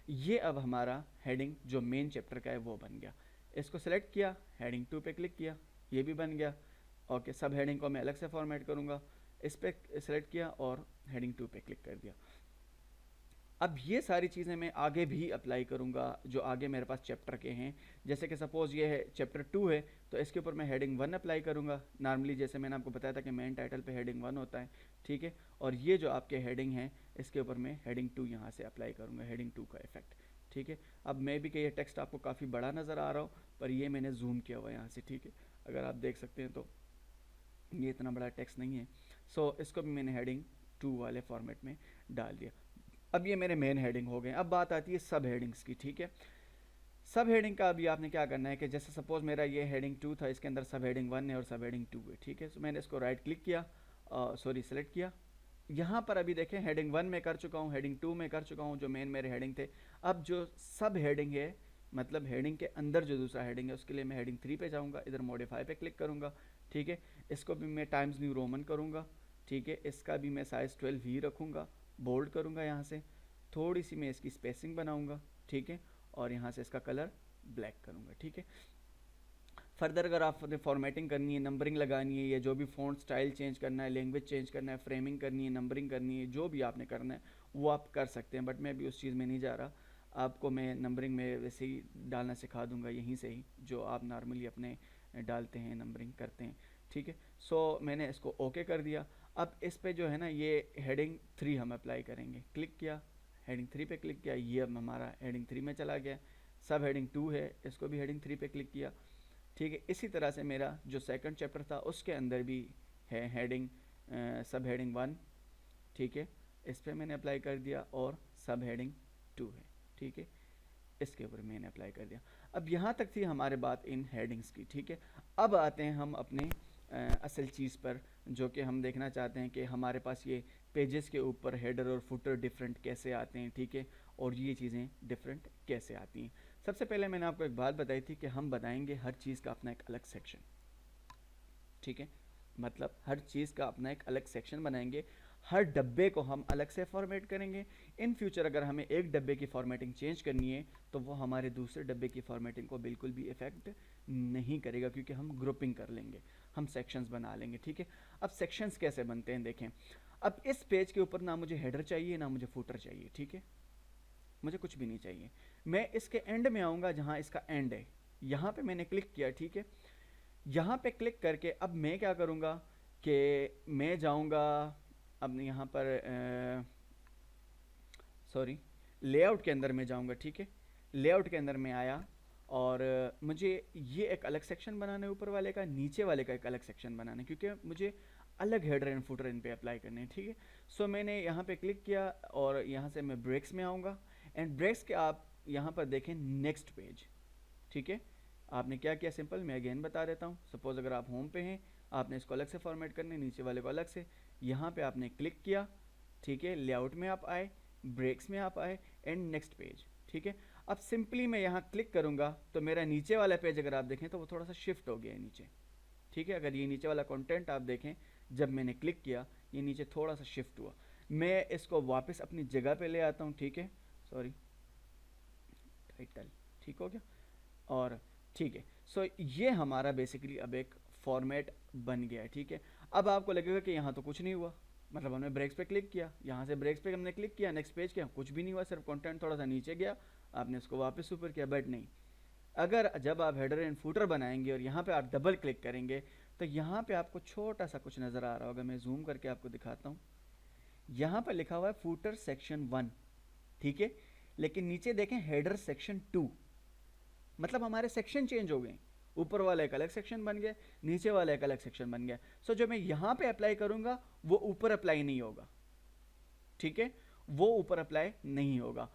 ये अब हमारा हेडिंग जो मेन चैप्टर का है वो बन गया। इसको सेलेक्ट किया, हेडिंग 2 पे क्लिक किया, ये भी बन गया। ओके, सब हेडिंग को मैं अलग से फॉर्मेट करूँगा, इस पर सेलेक्ट किया और हेडिंग 2 पे क्लिक कर दिया। अब ये सारी चीज़ें मैं आगे भी अप्लाई करूँगा जो आगे मेरे पास चैप्टर के हैं। जैसे कि सपोज़ ये है चैप्टर 2 है, तो इसके ऊपर मैं हेडिंग 1 अप्लाई करूँगा। नॉर्मली जैसे मैंने आपको बताया था कि मेन टाइटल पे हेडिंग 1 होता है, ठीक है। और ये जो आपके हेडिंग है इसके ऊपर मैं हेडिंग 2 यहाँ से अप्लाई करूँगा, हेडिंग 2 का इफेक्ट, ठीक है। अब मैं भी कि ये टेक्स्ट आपको काफ़ी बड़ा नज़र आ रहा हो, पर ये मैंने जूम किया हुआ है यहाँ से, ठीक है। अगर आप देख सकते हैं तो ये इतना बड़ा टेक्स्ट नहीं है। सो इसको भी मैंने हेडिंग 2 वाले फॉर्मेट में डाल दिया। अब ये मेरे मेन हेडिंग हो गए। अब बात आती है सब हेडिंग्स की, ठीक है। सब हेडिंग का अभी आपने क्या करना है कि जैसे सपोज मेरा ये हेडिंग 2 था, इसके अंदर सब हेडिंग 1 है और सब हेडिंग 2 है, ठीक है। सो मैंने इसको राइट क्लिक किया, सॉरी सेलेक्ट किया। यहाँ पर अभी देखें हेडिंग 1 में कर चुका हूँ, हेडिंग 2 में कर चुका हूँ, जो मेन मेरे हेडिंग थे। अब जो सब हेडिंग है, मतलब हेडिंग के अंदर जो दूसरा हेडिंग है, उसके लिए मैं हेडिंग 3 पे जाऊँगा, इधर मॉडिफाई पे क्लिक करूँगा, ठीक है। इसको भी मैं टाइम्स न्यू रोमन करूँगा, ठीक है। इसका भी मैं साइज़ 12 ही रखूँगा, बोल्ड करूँगा यहाँ से, थोड़ी सी मैं इसकी स्पेसिंग बनाऊँगा, ठीक है। और यहाँ से इसका कलर ब्लैक करूँगा, ठीक है। फर्दर अगर आपने फॉर्मेटिंग करनी है, नंबरिंग लगानी है, या जो भी फ़ॉन्ट स्टाइल चेंज करना है, लैंग्वेज चेंज करना है, फ्रेमिंग करनी है, नंबरिंग करनी है, जो भी आपने करना है वो आप कर सकते हैं। बट मैं अभी उस चीज़ में नहीं जा रहा, आपको मैं नंबरिंग में वैसे ही डालना सिखा दूंगा यहीं से ही, जो आप नॉर्मली अपने डालते हैं, नंबरिंग करते हैं, ठीक है। सो मैंने इसको ओके कर दिया। अब इस पे जो है ना, ये हेडिंग 3 हम अप्लाई करेंगे। क्लिक किया, हेडिंग 3 पे क्लिक किया, ये अब हमारा हेडिंग 3 में चला गया। सब हेडिंग 2 है, इसको भी हेडिंग 3 पे क्लिक किया, ठीक है। इसी तरह से मेरा जो सेकंड चैप्टर था उसके अंदर भी है हेडिंग सब हेडिंग 1, ठीक है। इस पर मैंने अप्लाई कर दिया, और सब हेडिंग 2 है, ठीक है, इसके ऊपर मैंने अप्लाई कर दिया। अब यहाँ तक थी हमारे बात इन हेडिंग्स की, ठीक है। अब आते हैं हम अपने असल चीज़ पर, जो कि हम देखना चाहते हैं कि हमारे पास ये पेजेस के ऊपर हेडर और फुटर डिफरेंट कैसे आते हैं, ठीक है, और ये चीज़ें डिफरेंट कैसे आती हैं। सबसे पहले मैंने आपको एक बात बताई थी कि हम बनाएंगे हर चीज़ का अपना एक अलग सेक्शन, ठीक है। मतलब हर चीज़ का अपना एक अलग सेक्शन बनाएंगे, हर डब्बे को हम अलग से फॉर्मेट करेंगे। इन फ्यूचर अगर हमें एक डब्बे की फॉर्मेटिंग चेंज करनी है तो वो हमारे दूसरे डब्बे की फॉर्मेटिंग को बिल्कुल भी इफेक्ट नहीं करेगा, क्योंकि हम ग्रुपिंग कर लेंगे, हम सेक्शंस बना लेंगे, ठीक है। अब सेक्शंस कैसे बनते हैं देखें। अब इस पेज के ऊपर ना मुझे हेडर चाहिए, ना मुझे फुटर चाहिए, ठीक है, मुझे कुछ भी नहीं चाहिए। मैं इसके एंड में आऊँगा, जहाँ इसका एंड है, यहाँ पे मैंने क्लिक किया, ठीक है। यहाँ पे क्लिक करके अब मैं क्या करूँगा कि मैं जाऊँगा अब यहाँ पर सॉरी लेआउट के अंदर में जाऊँगा, ठीक है। लेआउट के अंदर में आया, और मुझे ये एक अलग सेक्शन बनाना है, ऊपर वाले का, नीचे वाले का एक अलग सेक्शन बनाना है, क्योंकि मुझे अलग हेडर एंड फुटर इन पे अप्लाई करने हैं, ठीक है। सो मैंने यहाँ पे क्लिक किया, और यहाँ से मैं ब्रेक्स में आऊँगा, एंड ब्रेक्स के आप यहाँ पर देखें नेक्स्ट पेज, ठीक है। आपने क्या किया, सिंपल, मैं अगेन बता देता हूँ। सपोज अगर आप होम पे हैं, आपने इसको अलग से फॉर्मेट करना है, नीचे वाले को अलग से। यहाँ पे आपने क्लिक किया, ठीक है, लेआउट में आप आए, ब्रेक्स में आप आए, एंड नेक्स्ट पेज, ठीक है। अब सिंपली मैं यहाँ क्लिक करूँगा तो मेरा नीचे वाला पेज अगर आप देखें तो वो थोड़ा सा शिफ्ट हो गया है नीचे, ठीक है। अगर ये नीचे वाला कंटेंट आप देखें, जब मैंने क्लिक किया ये नीचे थोड़ा सा शिफ्ट हुआ। मैं इसको वापस अपनी जगह पे ले आता हूँ, ठीक है, सॉरी, टाइटल ठीक हो गया, और ठीक है। सो ये हमारा बेसिकली अब एक फॉर्मेट बन गया है, ठीक है। अब आपको लगेगा कि यहाँ तो कुछ नहीं हुआ, मतलब हमने ब्रेक्स पे क्लिक किया, यहाँ से ब्रेक्स पे हमने क्लिक किया, नेक्स्ट पेज किया, कुछ भी नहीं हुआ, सिर्फ कंटेंट थोड़ा सा नीचे गया, आपने इसको वापस ऊपर किया। बट नहीं, अगर जब आप हेडर एंड फुटर बनाएंगे और यहाँ पे आप डबल क्लिक करेंगे तो यहाँ पे आपको छोटा सा कुछ नज़र आ रहा होगा। मैं जूम करके आपको दिखाता हूँ। यहाँ पर लिखा हुआ है फुटर सेक्शन 1, ठीक है, लेकिन नीचे देखें हेडर सेक्शन 2, मतलब हमारे सेक्शन चेंज हो गए। ऊपर वाला एक अलग सेक्शन बन गया, नीचे वाला एक अलग सेक्शन बन गया। सो जो मैं यहाँ पे अप्लाई करूँगा वो ऊपर अप्लाई नहीं होगा, ठीक है, वो ऊपर अप्लाई नहीं होगा।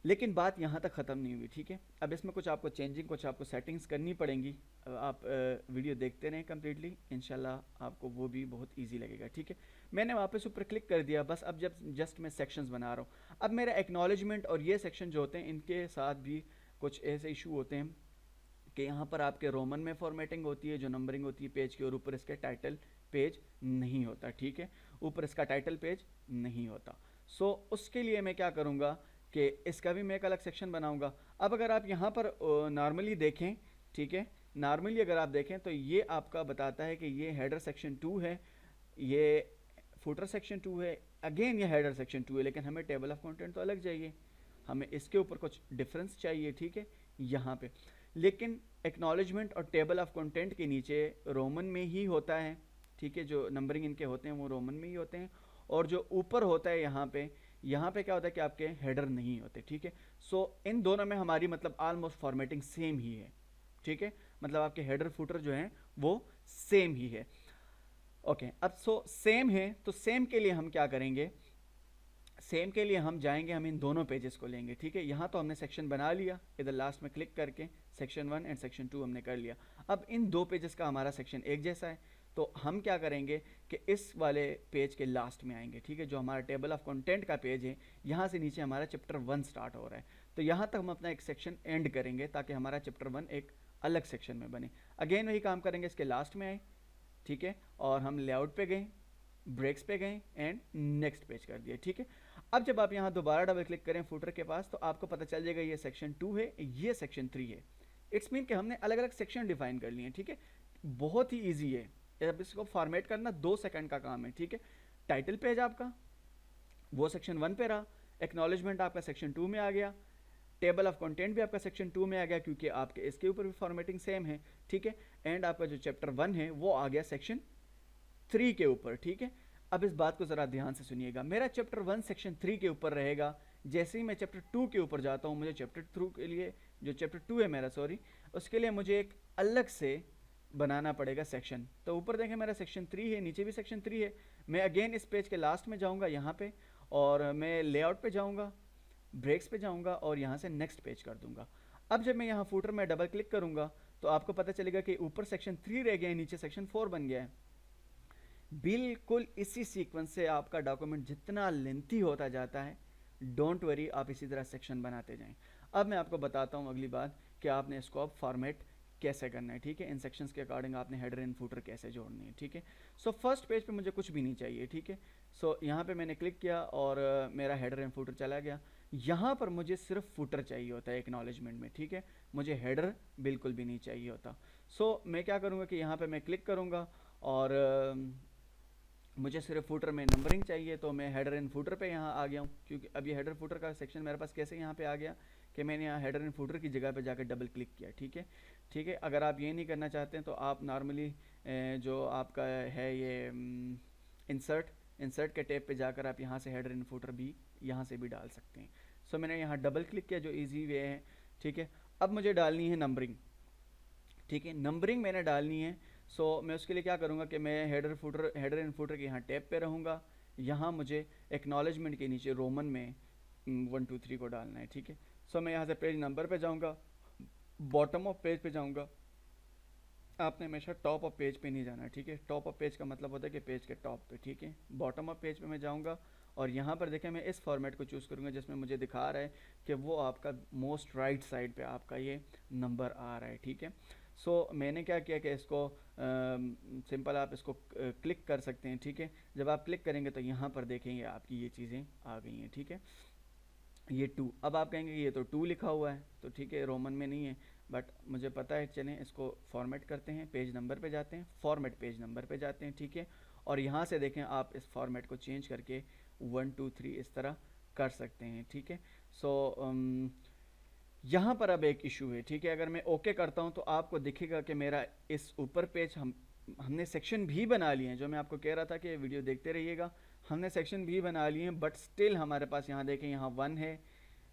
लेकिन बात यहाँ तक ख़त्म नहीं हुई, ठीक है। अब इसमें कुछ आपको चेंजिंग, कुछ आपको सेटिंग्स करनी पड़ेंगी। आप वीडियो देखते रहें कम्प्लीटली, इंशाल्लाह आपको वो भी बहुत इजी लगेगा, ठीक है। मैंने वापस ऊपर क्लिक कर दिया, बस अब जब जस्ट मैं सेक्शंस बना रहा हूँ। अब मेरा एक्नॉलेजमेंट और ये सेक्शन जो होते हैं इनके साथ भी कुछ ऐसे इशू होते हैं कि यहाँ पर आपके रोमन में फॉर्मेटिंग होती है, जो नंबरिंग होती है पेज के, और ऊपर इसके टाइटल पेज नहीं होता, ठीक है, ऊपर इसका टाइटल पेज नहीं होता। सो उसके लिए मैं क्या करूँगा कि इसका भी मैं एक अलग सेक्शन बनाऊँगा। अब अगर आप यहाँ पर नॉर्मली देखें, ठीक है, नॉर्मली अगर आप देखें तो ये आपका बताता है कि ये हेडर सेक्शन 2 है, ये फुटर सेक्शन 2 है, अगेन ये हेडर सेक्शन 2 है, लेकिन हमें टेबल ऑफ कंटेंट तो अलग चाहिए, हमें इसके ऊपर कुछ डिफरेंस चाहिए, ठीक है, यहाँ पे। लेकिन एक्नॉलेजमेंट और टेबल ऑफ कंटेंट के नीचे रोमन में ही होता है, ठीक है, जो नंबरिंग इनके होते हैं वो रोमन में ही होते हैं, और जो ऊपर होता है यहाँ पे क्या होता है कि आपके हेडर नहीं होते, ठीक है। सो इन दोनों में हमारी मतलब ऑलमोस्ट फॉर्मेटिंग सेम ही है, ठीक है, मतलब आपके हेडर फुटर जो हैं वो सेम ही है। ओके, अब सो सेम है तो सेम के लिए हम क्या करेंगे, सेम के लिए हम जाएंगे, हम इन दोनों पेजेस को लेंगे, ठीक है। यहाँ तो हमने सेक्शन बना लिया, इधर लास्ट में क्लिक करके सेक्शन 1 एंड सेक्शन 2 हमने कर लिया। अब इन दो पेजेस का हमारा सेक्शन एक जैसा है, तो हम क्या करेंगे कि इस वाले पेज के लास्ट में आएंगे, ठीक है, जो हमारा टेबल ऑफ कंटेंट का पेज है, यहाँ से नीचे हमारा चैप्टर 1 स्टार्ट हो रहा है, तो यहाँ तक हम अपना एक सेक्शन एंड करेंगे ताकि हमारा चैप्टर 1 एक अलग सेक्शन में बने। अगेन वही काम करेंगे, इसके लास्ट में आए, ठीक है, और हम लेआउट पे गए, ब्रेक्स पे गए एंड नेक्स्ट पेज कर दिया, ठीक है। अब जब आप यहाँ दोबारा डबल क्लिक करें फुटर के पास तो आपको पता चल जाएगा ये सेक्शन 2 है, ये सेक्शन 3 है। इट्स मीन कि हमने अलग अलग सेक्शन डिफाइन कर लिए हैं, ठीक है, बहुत ही ईजी है। अब इसको फॉर्मेट करना 2 सेकंड का काम है, ठीक है। टाइटल पेज आपका वो सेक्शन 1 पे रहा, एक्नॉलेजमेंट आपका सेक्शन 2 में आ गया, टेबल ऑफ कंटेंट भी आपका सेक्शन 2 में आ गया क्योंकि आपके इसके ऊपर भी फॉर्मेटिंग सेम है, ठीक है, एंड आपका जो चैप्टर 1 है वो आ गया सेक्शन 3 के ऊपर, ठीक है। अब इस बात को ज़रा ध्यान से सुनिएगा, मेरा चैप्टर 1 सेक्शन 3 के ऊपर रहेगा, जैसे ही मैं चैप्टर 2 के ऊपर जाता हूँ मुझे चैप्टर 2 के लिए, जो चैप्टर 2 है मेरा, सॉरी, उसके लिए मुझे एक अलग से बनाना पड़ेगा सेक्शन। तो ऊपर देखें मेरा सेक्शन 3 है, नीचे भी सेक्शन 3 है। मैं अगेन इस पेज के लास्ट में जाऊँगा यहाँ पे, और मैं लेआउट पे जाऊँगा, ब्रेक्स पे जाऊँगा और यहाँ से नेक्स्ट पेज कर दूँगा। अब जब मैं यहाँ फुटर में डबल क्लिक करूँगा तो आपको पता चलेगा कि ऊपर सेक्शन 3 रह गया है, नीचे सेक्शन 4 बन गया है। बिल्कुल इसी सीक्वेंस से आपका डॉक्यूमेंट जितना लेंथी होता जाता है, डोंट वरी, आप इसी तरह सेक्शन बनाते जाएं। अब मैं आपको बताता हूँ अगली बात कि आपने इसको अब फॉर्मेट कैसे करना है, ठीक है, इन सेक्शंस के अकॉर्डिंग आपने हेडर एंड फुटर कैसे जोड़नी है, ठीक है। सो फर्स्ट पेज पे मुझे कुछ भी नहीं चाहिए, ठीक है। सो यहाँ पे मैंने क्लिक किया और मेरा हेडर एंड फुटर चला गया। यहाँ पर मुझे सिर्फ फुटर चाहिए होता है एक्नॉलेजमेंट में, ठीक है, मुझे हेडर बिल्कुल भी नहीं चाहिए होता। सो मैं क्या करूँगा कि यहाँ पे मैं क्लिक करूँगा और मुझे सिर्फ फुटर में नंबरिंग चाहिए, तो मैं हेडर एंड फुटर पे यहाँ आ गया हूँ, क्योंकि अब ये हेडर फुटर का सेक्शन मेरे पास कैसे यहाँ पे आ गया कि मैंने यहाँ हेडर एंड फुटर की जगह पे जाकर डबल क्लिक किया, ठीक है, ठीक है। अगर आप ये नहीं करना चाहते हैं तो आप नॉर्मली जो आपका है ये इंसर्ट के टैब पे जाकर आप यहाँ से हेडर एंड फुटर भी यहाँ से भी डाल सकते हैं। सो मैंने यहाँ डबल क्लिक किया, जो ईजी वे है, ठीक है। अब मुझे डालनी है नंबरिंग, ठीक है, नंबरिंग मैंने डालनी है। सो मैं उसके लिए क्या करूँगा कि मैं हेडर एंड फुटर के यहाँ टैब पे रहूँगा, यहाँ मुझे एक्नॉलेजमेंट के नीचे रोमन में 1 2 3 को डालना है, ठीक है। सो मैं यहाँ से पेज नंबर पे जाऊँगा, बॉटम ऑफ पेज पे जाऊँगा, आपने हमेशा टॉप ऑफ पेज पे नहीं जाना है, ठीक है। टॉप ऑफ पेज का मतलब होता है कि पेज के टॉप पे, ठीक है। बॉटम ऑफ पेज पे मैं जाऊँगा और यहाँ पर देखें मैं इस फॉर्मेट को चूज़ करूँगा जिसमें मुझे दिखा रहा है कि वो आपका मोस्ट राइट साइड पे आपका ये नंबर आ रहा है, ठीक है। सो मैंने क्या किया कि इसको सिंपल आप इसको क्लिक कर सकते हैं, ठीक है। जब आप क्लिक करेंगे तो यहाँ पर देखेंगे आपकी ये चीज़ें आ गई हैं, ठीक है। ये 2, अब आप कहेंगे ये तो 2 लिखा हुआ है, तो ठीक है, रोमन में नहीं है, बट मुझे पता है, चलें इसको फॉर्मेट करते हैं, पेज नंबर पे जाते हैं, फॉर्मेट पेज नंबर पे जाते हैं, ठीक है। और यहाँ से देखें आप इस फॉर्मेट को चेंज करके 1 2 3 इस तरह कर सकते हैं, ठीक है। सो यहाँ पर अब एक इशू है, ठीक है। अगर मैं ओके करता हूँ तो आपको दिखेगा कि मेरा इस ऊपर पेज हमने सेक्शन भी बना लिए हैं, जो मैं आपको कह रहा था कि वीडियो देखते रहिएगा, हमने सेक्शन भी बना लिए हैं, बट स्टिल हमारे पास यहाँ देखें यहाँ 1 है,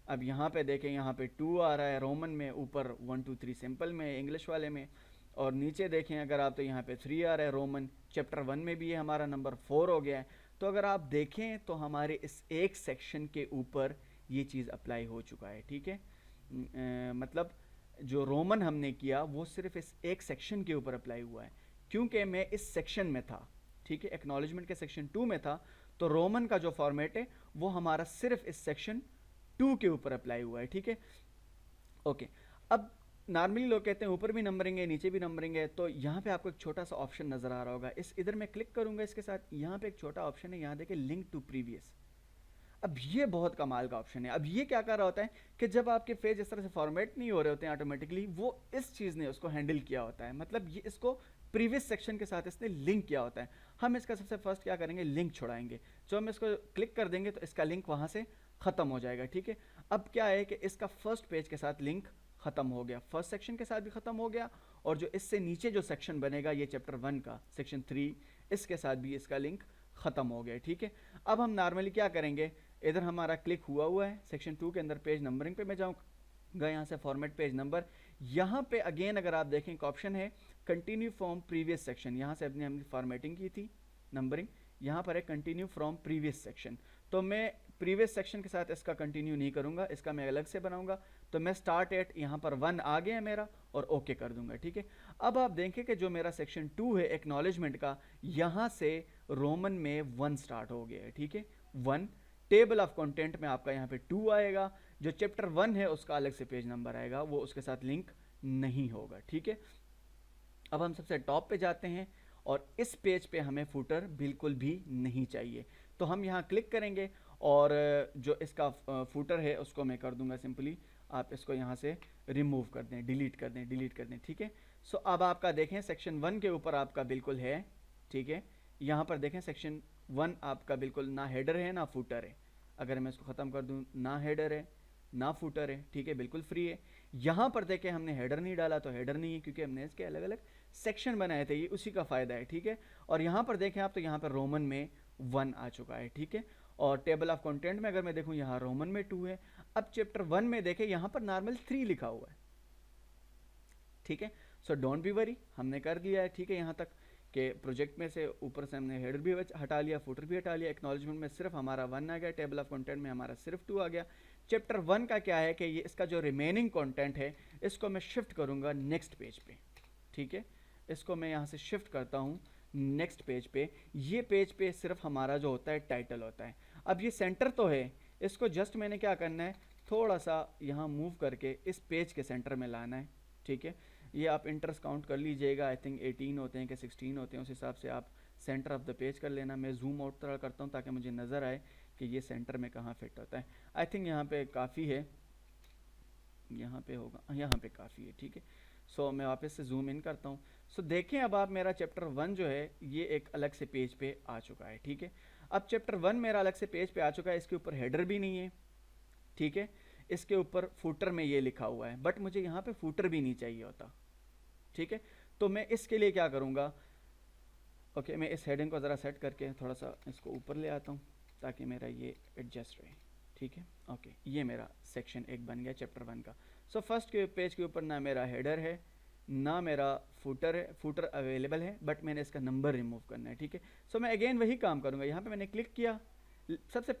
अब यहाँ पे देखें यहाँ पे 2 आ रहा है रोमन में, ऊपर 1 2 3 सिंपल में इंग्लिश वाले में, और नीचे देखें अगर आप तो यहाँ पे 3 आ रहा है रोमन, चैप्टर 1 में भी ये हमारा नंबर 4 हो गया है। तो अगर आप देखें तो हमारे इस एक सेक्शन के ऊपर ये चीज़ अप्लाई हो चुका है, ठीक है। मतलब जो रोमन हमने किया वो सिर्फ इस एक सेक्शन के ऊपर अप्लाई हुआ है, क्योंकि मैं इस सेक्शन में था, ठीक है, एक्नॉलेजमेंट के सेक्शन 2 में था, तो रोमन का जो फॉर्मेट है वो हमारा सिर्फ इस सेक्शन 2 के ऊपर अप्लाई हुआ है, ठीक है। ओके, अब नॉर्मली लोग कहते हैं ऊपर भी नंबरिंग है नीचे भी नंबरिंग है, तो यहाँ पे आपको एक छोटा सा ऑप्शन नज़र आ रहा होगा, इस इधर मैं क्लिक करूँगा इसके साथ, यहाँ पे एक छोटा ऑप्शन है, यहाँ देखिए लिंक टू प्रीवियस। अब ये बहुत कमाल का ऑप्शन है। अब ये क्या कर रहा होता है कि जब आपके पेज इस तरह से फॉर्मेट नहीं हो रहे होते हैं ऑटोमेटिकली, वो इस चीज़ ने उसको हैंडल किया होता है, मतलब ये इसको प्रीवियस सेक्शन के साथ इसने लिंक किया होता है। हम इसका सबसे फर्स्ट क्या करेंगे, लिंक छुड़ाएंगे। जो हम इसको क्लिक कर देंगे तो इसका लिंक वहाँ से ख़त्म हो जाएगा, ठीक है। अब क्या है कि इसका फर्स्ट पेज के साथ लिंक ख़त्म हो गया, फर्स्ट सेक्शन के साथ भी ख़त्म हो गया, और जो इससे नीचे जो सेक्शन बनेगा ये चैप्टर 1 का सेक्शन 3, इसके साथ भी इसका लिंक ख़त्म हो गया, ठीक है। अब हम नॉर्मली क्या करेंगे, इधर हमारा क्लिक हुआ है सेक्शन 2 के अंदर, पेज नंबरिंग पे मैं जाऊँगा, यहाँ से फॉर्मेट पेज नंबर, यहाँ पे अगेन अगर आप देखें एक ऑप्शन है कंटिन्यू फ्रॉम प्रीवियस सेक्शन, यहाँ से हमने फॉर्मेटिंग की थी नंबरिंग, यहाँ पर है कंटिन्यू फ्रॉम प्रीवियस सेक्शन, तो मैं प्रीवियस सेक्शन के साथ इसका कंटिन्यू नहीं करूँगा, इसका मैं अलग से बनाऊँगा। तो मैं स्टार्ट एट, यहाँ पर 1 आ गया मेरा, और ओके कर दूंगा, ठीक है। अब आप देखें कि जो मेरा सेक्शन 2 है एक्नॉलेजमेंट का, यहाँ से रोमन में 1 स्टार्ट हो गया है, ठीक है, 1। टेबल ऑफ कंटेंट में आपका यहाँ पे 2 आएगा, जो चैप्टर 1 है उसका अलग से पेज नंबर आएगा, वो उसके साथ लिंक नहीं होगा, ठीक है। अब हम सबसे टॉप पे जाते हैं, और इस पेज पे हमें फुटर बिल्कुल भी नहीं चाहिए, तो हम यहाँ क्लिक करेंगे, और जो इसका फुटर है उसको मैं कर दूंगा सिंपली, आप इसको यहाँ से रिमूव कर दें, डिलीट कर दें, ठीक है। सो अब आपका देखें सेक्शन 1 के ऊपर आपका बिल्कुल है, ठीक है। यहाँ पर देखें सेक्शन 1 आपका बिल्कुल ना हेडर है ना फुटर है, अगर मैं इसको ख़त्म कर दूँ, ना हेडर है ना फुटर है, ठीक है, बिल्कुल फ्री है। यहाँ पर देखें हमने हेडर नहीं डाला तो हेडर नहीं है, क्योंकि हमने इसके अलग अलग सेक्शन बनाए थे, ये उसी का फ़ायदा है, ठीक है। और यहाँ पर देखें आप, तो यहाँ पर रोमन में 1 आ चुका है, ठीक है। और टेबल ऑफ कंटेंट में अगर मैं देखूँ, यहाँ रोमन में 2 है। अब चैप्टर 1 में देखें, यहाँ पर नॉर्मल 3 लिखा हुआ है, ठीक है। सो डोंट बी वरी, हमने कर दिया है, ठीक है। यहाँ तक कि प्रोजेक्ट में से ऊपर से हमने हेडर भी हटा लिया, फुटर भी हटा लिया, एक्नॉलेजमेंट में सिर्फ हमारा 1 आ गया, टेबल ऑफ कंटेंट में हमारा सिर्फ 2 आ गया। चैप्टर 1 का क्या है कि ये इसका जो रिमेनिंग कंटेंट है, इसको मैं शिफ्ट करूँगा नेक्स्ट पेज पे, ठीक है। इसको मैं यहाँ से शिफ्ट करता हूँ नेक्स्ट पेज पे। ये पेज पे सिर्फ हमारा जो होता है टाइटल होता है। अब ये सेंटर तो है, इसको जस्ट मैंने क्या करना है, थोड़ा सा यहाँ मूव करके इस पेज के सेंटर में लाना है, ठीक है। ये आप इंटर्स काउंट कर लीजिएगा, आई थिंक 18 होते हैं कि 16 होते हैं, उस हिसाब से आप सेंटर ऑफ द पेज कर लेना। मैं जूम आउट थोड़ा करता हूँ ताकि मुझे नज़र आए कि ये सेंटर में कहाँ फिट होता है। आई थिंक यहाँ पे काफ़ी है, यहाँ पे होगा, यहाँ पे काफ़ी है, ठीक है। सो मैं वापस से जूम इन करता हूँ। सो देखें अब आप, मेरा चैप्टर 1 जो है ये एक अलग से पेज पे आ चुका है, ठीक है। अब चैप्टर 1 मेरा अलग से पेज पे आ चुका है, इसके ऊपर हेडर भी नहीं है, ठीक है। इसके ऊपर फुटर में ये लिखा हुआ है, बट मुझे यहाँ पे फुटर भी नहीं चाहिए होता, ठीक है। तो मैं इसके लिए क्या करूँगा, ओके, मैं इस हेडिंग को ज़रा सेट करके थोड़ा सा इसको ऊपर ले आता हूँ ताकि मेरा ये एडजस्ट रहे, ठीक है। ओके, ये मेरा सेक्शन 1 बन गया चैप्टर 1 का। सो फर्स्ट के पेज के ऊपर ना मेरा हेडर है ना मेरा फुटर है, फुटर अवेलेबल है, बट मैंने इसका नंबर रिमूव करना है, ठीक है। सो मैं अगेन वही काम करूँगा, यहाँ पे मैंने क्लिक किया, सबसे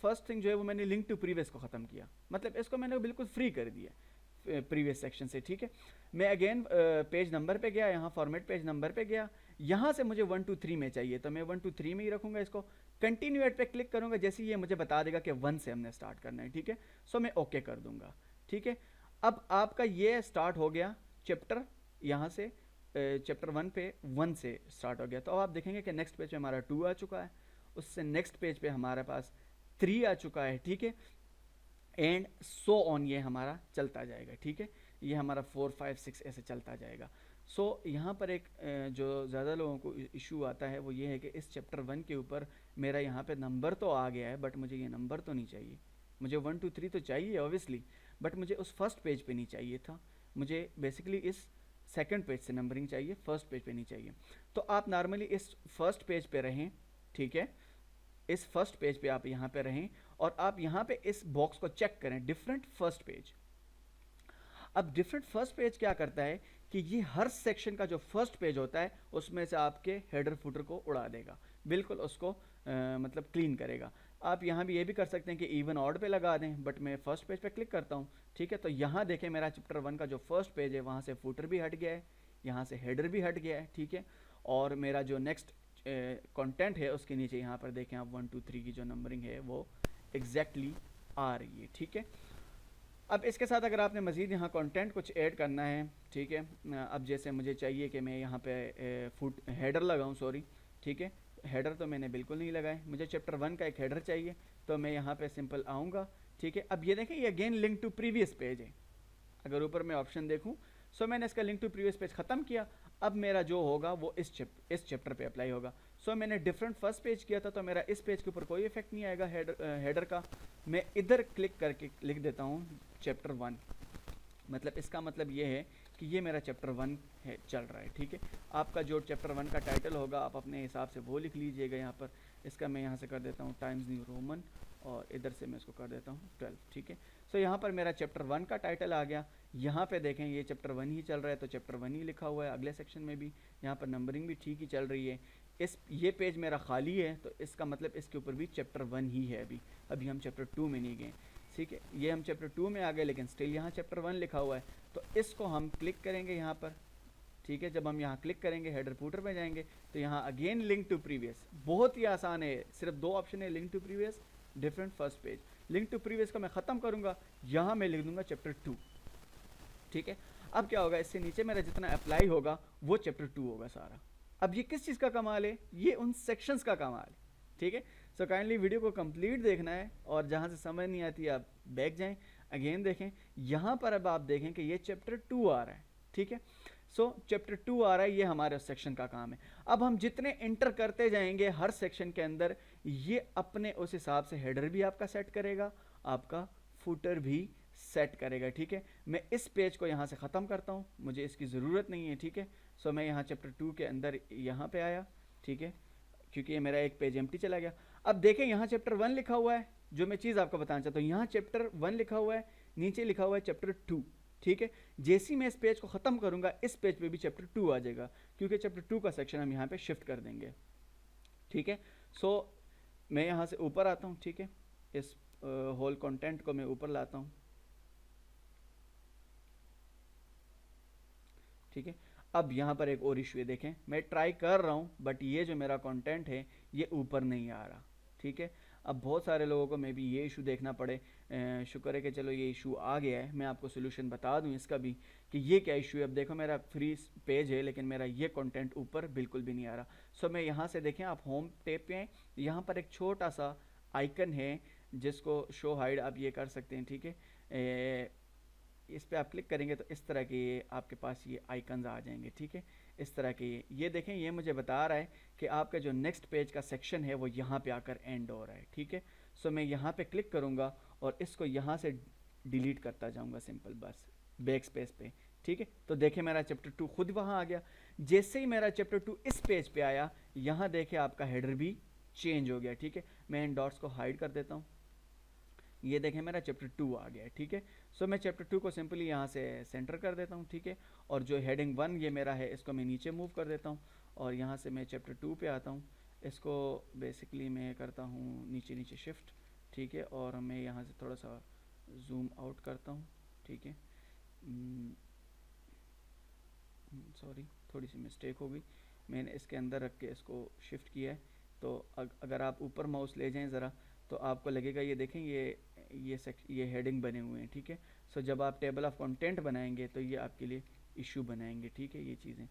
फर्स्ट थिंग जो है वो मैंने लिंक टू प्रीवियस को ख़त्म किया, मतलब इसको मैंने बिल्कुल फ्री कर दिया प्रीवियस सेक्शन से, ठीक है। मैं अगेन पेज नंबर पे गया, यहाँ फॉर्मेट पेज नंबर पे गया, यहाँ से मुझे 1 2 3 में चाहिए, तो मैं 1 2 3 में ही रखूँगा इसको। कंटिन्यू एट पे क्लिक करूँगा, जैसे ये मुझे बता देगा कि 1 से हमने स्टार्ट करना है, ठीक है। सो मैं ओके कर दूँगा, ठीक है। अब आपका ये स्टार्ट हो गया चैप्टर, यहाँ से चैप्टर 1 पे 1 से स्टार्ट हो गया। तो अब आप देखेंगे कि नेक्स्ट पेज पे हमारा 2 आ चुका है, उससे नेक्स्ट पेज पे हमारे पास 3 आ चुका है, ठीक है। एंड सो ऑन ये हमारा चलता जाएगा, ठीक है। ये हमारा 4 5 6 ऐसे चलता जाएगा। सो यहाँ पर एक जो ज़्यादा लोगों को इशू आता है वो ये है कि इस चैप्टर 1 के ऊपर मेरा यहाँ पे नंबर तो आ गया है, बट मुझे ये नंबर तो नहीं चाहिए। मुझे 1 2 3 तो चाहिए ऑब्वियसली, बट मुझे उस फर्स्ट पेज पे नहीं चाहिए था। मुझे बेसिकली इस सेकंड पेज से नंबरिंग चाहिए, फर्स्ट पेज पे नहीं चाहिए। तो आप नॉर्मली इस फर्स्ट पेज पे रहें, ठीक है। इस फर्स्ट पेज पे आप यहाँ पे रहें, और आप यहाँ पे इस बॉक्स को चेक करें, डिफरेंट फर्स्ट पेज। अब डिफरेंट फर्स्ट पेज क्या करता है कि ये हर सेक्शन का जो फर्स्ट पेज होता है उसमें से आपके हेडर फुटर को उड़ा देगा, बिल्कुल उसको मतलब क्लीन करेगा। आप यहाँ भी ये भी कर सकते हैं कि इवन ऑड पे लगा दें, बट मैं फर्स्ट पेज पे क्लिक करता हूँ, ठीक है। तो यहाँ देखें मेरा चैप्टर 1 का जो फर्स्ट पेज है वहाँ से फुटर भी हट गया है, यहाँ से हेडर भी हट गया है, ठीक है। और मेरा जो नेक्स्ट कंटेंट है उसके नीचे यहाँ पर देखें आप 1 2 3 की जो नंबरिंग है वो एग्जैक्टली आ रही है, ठीक है। अब इसके साथ अगर आपने मज़ीद यहाँ कंटेंट कुछ ऐड करना है, ठीक है, अब जैसे मुझे चाहिए कि मैं यहाँ पे फुट हेडर लगाऊँ, सॉरी, ठीक है, हेडर तो मैंने बिल्कुल नहीं लगाए, मुझे चैप्टर 1 का एक हेडर चाहिए, तो मैं यहाँ पे सिंपल आऊँगा, ठीक है। अब ये देखें ये again link to previous page है, अगर ऊपर मैं ऑप्शन देखूँ, सो मैंने इसका लिंक टू प्रीवियस पेज ख़त्म किया। अब मेरा जो होगा वो इस चैप्टर पे अप्लाई होगा। सो मैंने डिफरेंट फर्स्ट पेज किया था, तो मेरा इस पेज के ऊपर कोई इफेक्ट नहीं आएगा हेडर का। मैं इधर क्लिक करके लिख देता हूँ चैप्टर 1, मतलब इसका मतलब ये है कि ये मेरा चैप्टर 1 है, चल रहा है, ठीक है। आपका जो चैप्टर 1 का टाइटल होगा आप अपने हिसाब से वो लिख लीजिएगा। यहाँ पर इसका मैं यहाँ से कर देता हूँ टाइम्स न्यू रोमन, और इधर से मैं इसको कर देता हूँ 12, ठीक है। सो यहाँ पर मेरा चैप्टर 1 का टाइटल आ गया। यहाँ पे देखें ये चैप्टर 1 ही चल रहा है, तो चैप्टर 1 ही लिखा हुआ है। अगले सेक्शन में भी यहाँ पर नंबरिंग भी ठीक ही चल रही है। ये पेज मेरा खाली है, तो इसका मतलब इसके ऊपर भी चैप्टर 1 ही है। अभी हम चैप्टर 2 में नहीं गए, ठीक है। ये हम चैप्टर 2 में आ गए, लेकिन स्टिल यहाँ चैप्टर 1 लिखा हुआ है, तो इसको हम क्लिक करेंगे यहाँ पर, ठीक है। जब हम यहाँ क्लिक करेंगे हेडर फूटर में जाएंगे, तो यहाँ अगेन लिंक टू प्रीवियस, बहुत ही आसान है, सिर्फ 2 ऑप्शन है, link to previous, different first page. Link to previous का मैं ख़त्म करूँगा, यहाँ मैं लिख दूंगा चैप्टर 2, ठीक है। अब क्या होगा, इससे नीचे मेरा जितना अप्लाई होगा वो चैप्टर 2 होगा सारा। अब ये किस चीज़ का कमाल है, ये उन सेक्शंस का कमाल है, ठीक है। सो काइंडली वीडियो को कंप्लीट देखना है, और जहाँ से समझ नहीं आती आप बैक जाएं, अगेन देखें। यहाँ पर अब आप देखें कि ये चैप्टर 2 आ रहा है, ठीक है। सो चैप्टर 2 आ रहा है, ये हमारे उस सेक्शन का काम है। अब हम जितने इंटर करते जाएंगे हर सेक्शन के अंदर, ये अपने उस हिसाब से हेडर भी आपका सेट करेगा, आपका फुटर भी सेट करेगा, ठीक है। मैं इस पेज को यहाँ से ख़त्म करता हूँ, मुझे इसकी ज़रूरत नहीं है, ठीक है। सो मैं यहाँ चैप्टर 2 के अंदर यहाँ पे आया, ठीक है, क्योंकि ये मेरा एक पेज एम्प्टी चला गया। अब देखें यहाँ चैप्टर 1 लिखा हुआ है, जो मैं चीज़ आपको बताना चाहता हूँ, यहाँ चैप्टर 1 लिखा हुआ है, नीचे लिखा हुआ है चैप्टर 2, ठीक है। जैसे ही मैं इस पेज को ख़त्म करूँगा, इस पेज पे भी चैप्टर 2 आ जाएगा, क्योंकि चैप्टर 2 का सेक्शन हम यहाँ पे शिफ्ट कर देंगे, ठीक है। सो मैं यहाँ से ऊपर आता हूँ, ठीक है, इस होल कंटेंट को मैं ऊपर लाता हूँ, ठीक है। अब यहाँ पर एक और इशू है, देखें मैं ट्राई कर रहा हूँ, बट ये जो मेरा कंटेंट है ये ऊपर नहीं आ रहा, ठीक है। अब बहुत सारे लोगों को मे बी ये इशू देखना पड़े, शुक्र है कि चलो ये इशू आ गया है। मैं आपको सोल्यूशन बता दूं इसका भी कि ये क्या इशू है। अब देखो मेरा फ्री पेज है, लेकिन मेरा ये कंटेंट ऊपर बिल्कुल भी नहीं आ रहा। सो मैं यहाँ से देखें, आप होम टैब पे हैं, यहाँ पर एक छोटा सा आइकन है जिसको शो हाइड आप ये कर सकते हैं, ठीक है। इस पर आप क्लिक करेंगे तो इस तरह के आपके पास ये आइकन्स आ जाएंगे, ठीक है। इस तरह के ये देखें, ये मुझे बता रहा है कि आपका जो नेक्स्ट पेज का सेक्शन है वो यहाँ पे आकर एंड हो रहा है, ठीक है। सो मैं यहाँ पे क्लिक करूँगा और इसको यहाँ से डिलीट करता जाऊँगा, सिंपल बस बैक स्पेस पे, ठीक है। तो देखें मेरा चैप्टर 2 खुद वहाँ आ गया। जैसे ही मेरा चैप्टर 2 इस पेज पे आया, यहाँ देखें आपका हेडर भी चेंज हो गया, ठीक है। मैं इन डॉट्स को हाइड कर देता हूँ, ये देखें मेरा चैप्टर 2 आ गया है, ठीक है। सो मैं चैप्टर 2 को सिंपली यहाँ से सेंटर कर देता हूँ, ठीक है। और जो हेडिंग 1 ये मेरा है, इसको मैं नीचे मूव कर देता हूँ, और यहाँ से मैं चैप्टर 2 पे आता हूँ। इसको बेसिकली मैं करता हूँ नीचे नीचे शिफ्ट, ठीक है, और मैं यहाँ से थोड़ा सा जूम आउट करता हूँ, ठीक है। सॉरी, थोड़ी सी मिस्टेक हो गई, मैंने इसके अंदर रख के इसको शिफ्ट किया है। तो अगर आप ऊपर माउस ले जाएं ज़रा, तो आपको लगेगा, ये देखें ये हेडिंग बने हुए हैं, ठीक है। सो जब आप टेबल ऑफ कंटेंट बनाएंगे तो ये आपके लिए इशू बनाएंगे, ठीक है, ये चीज़ें।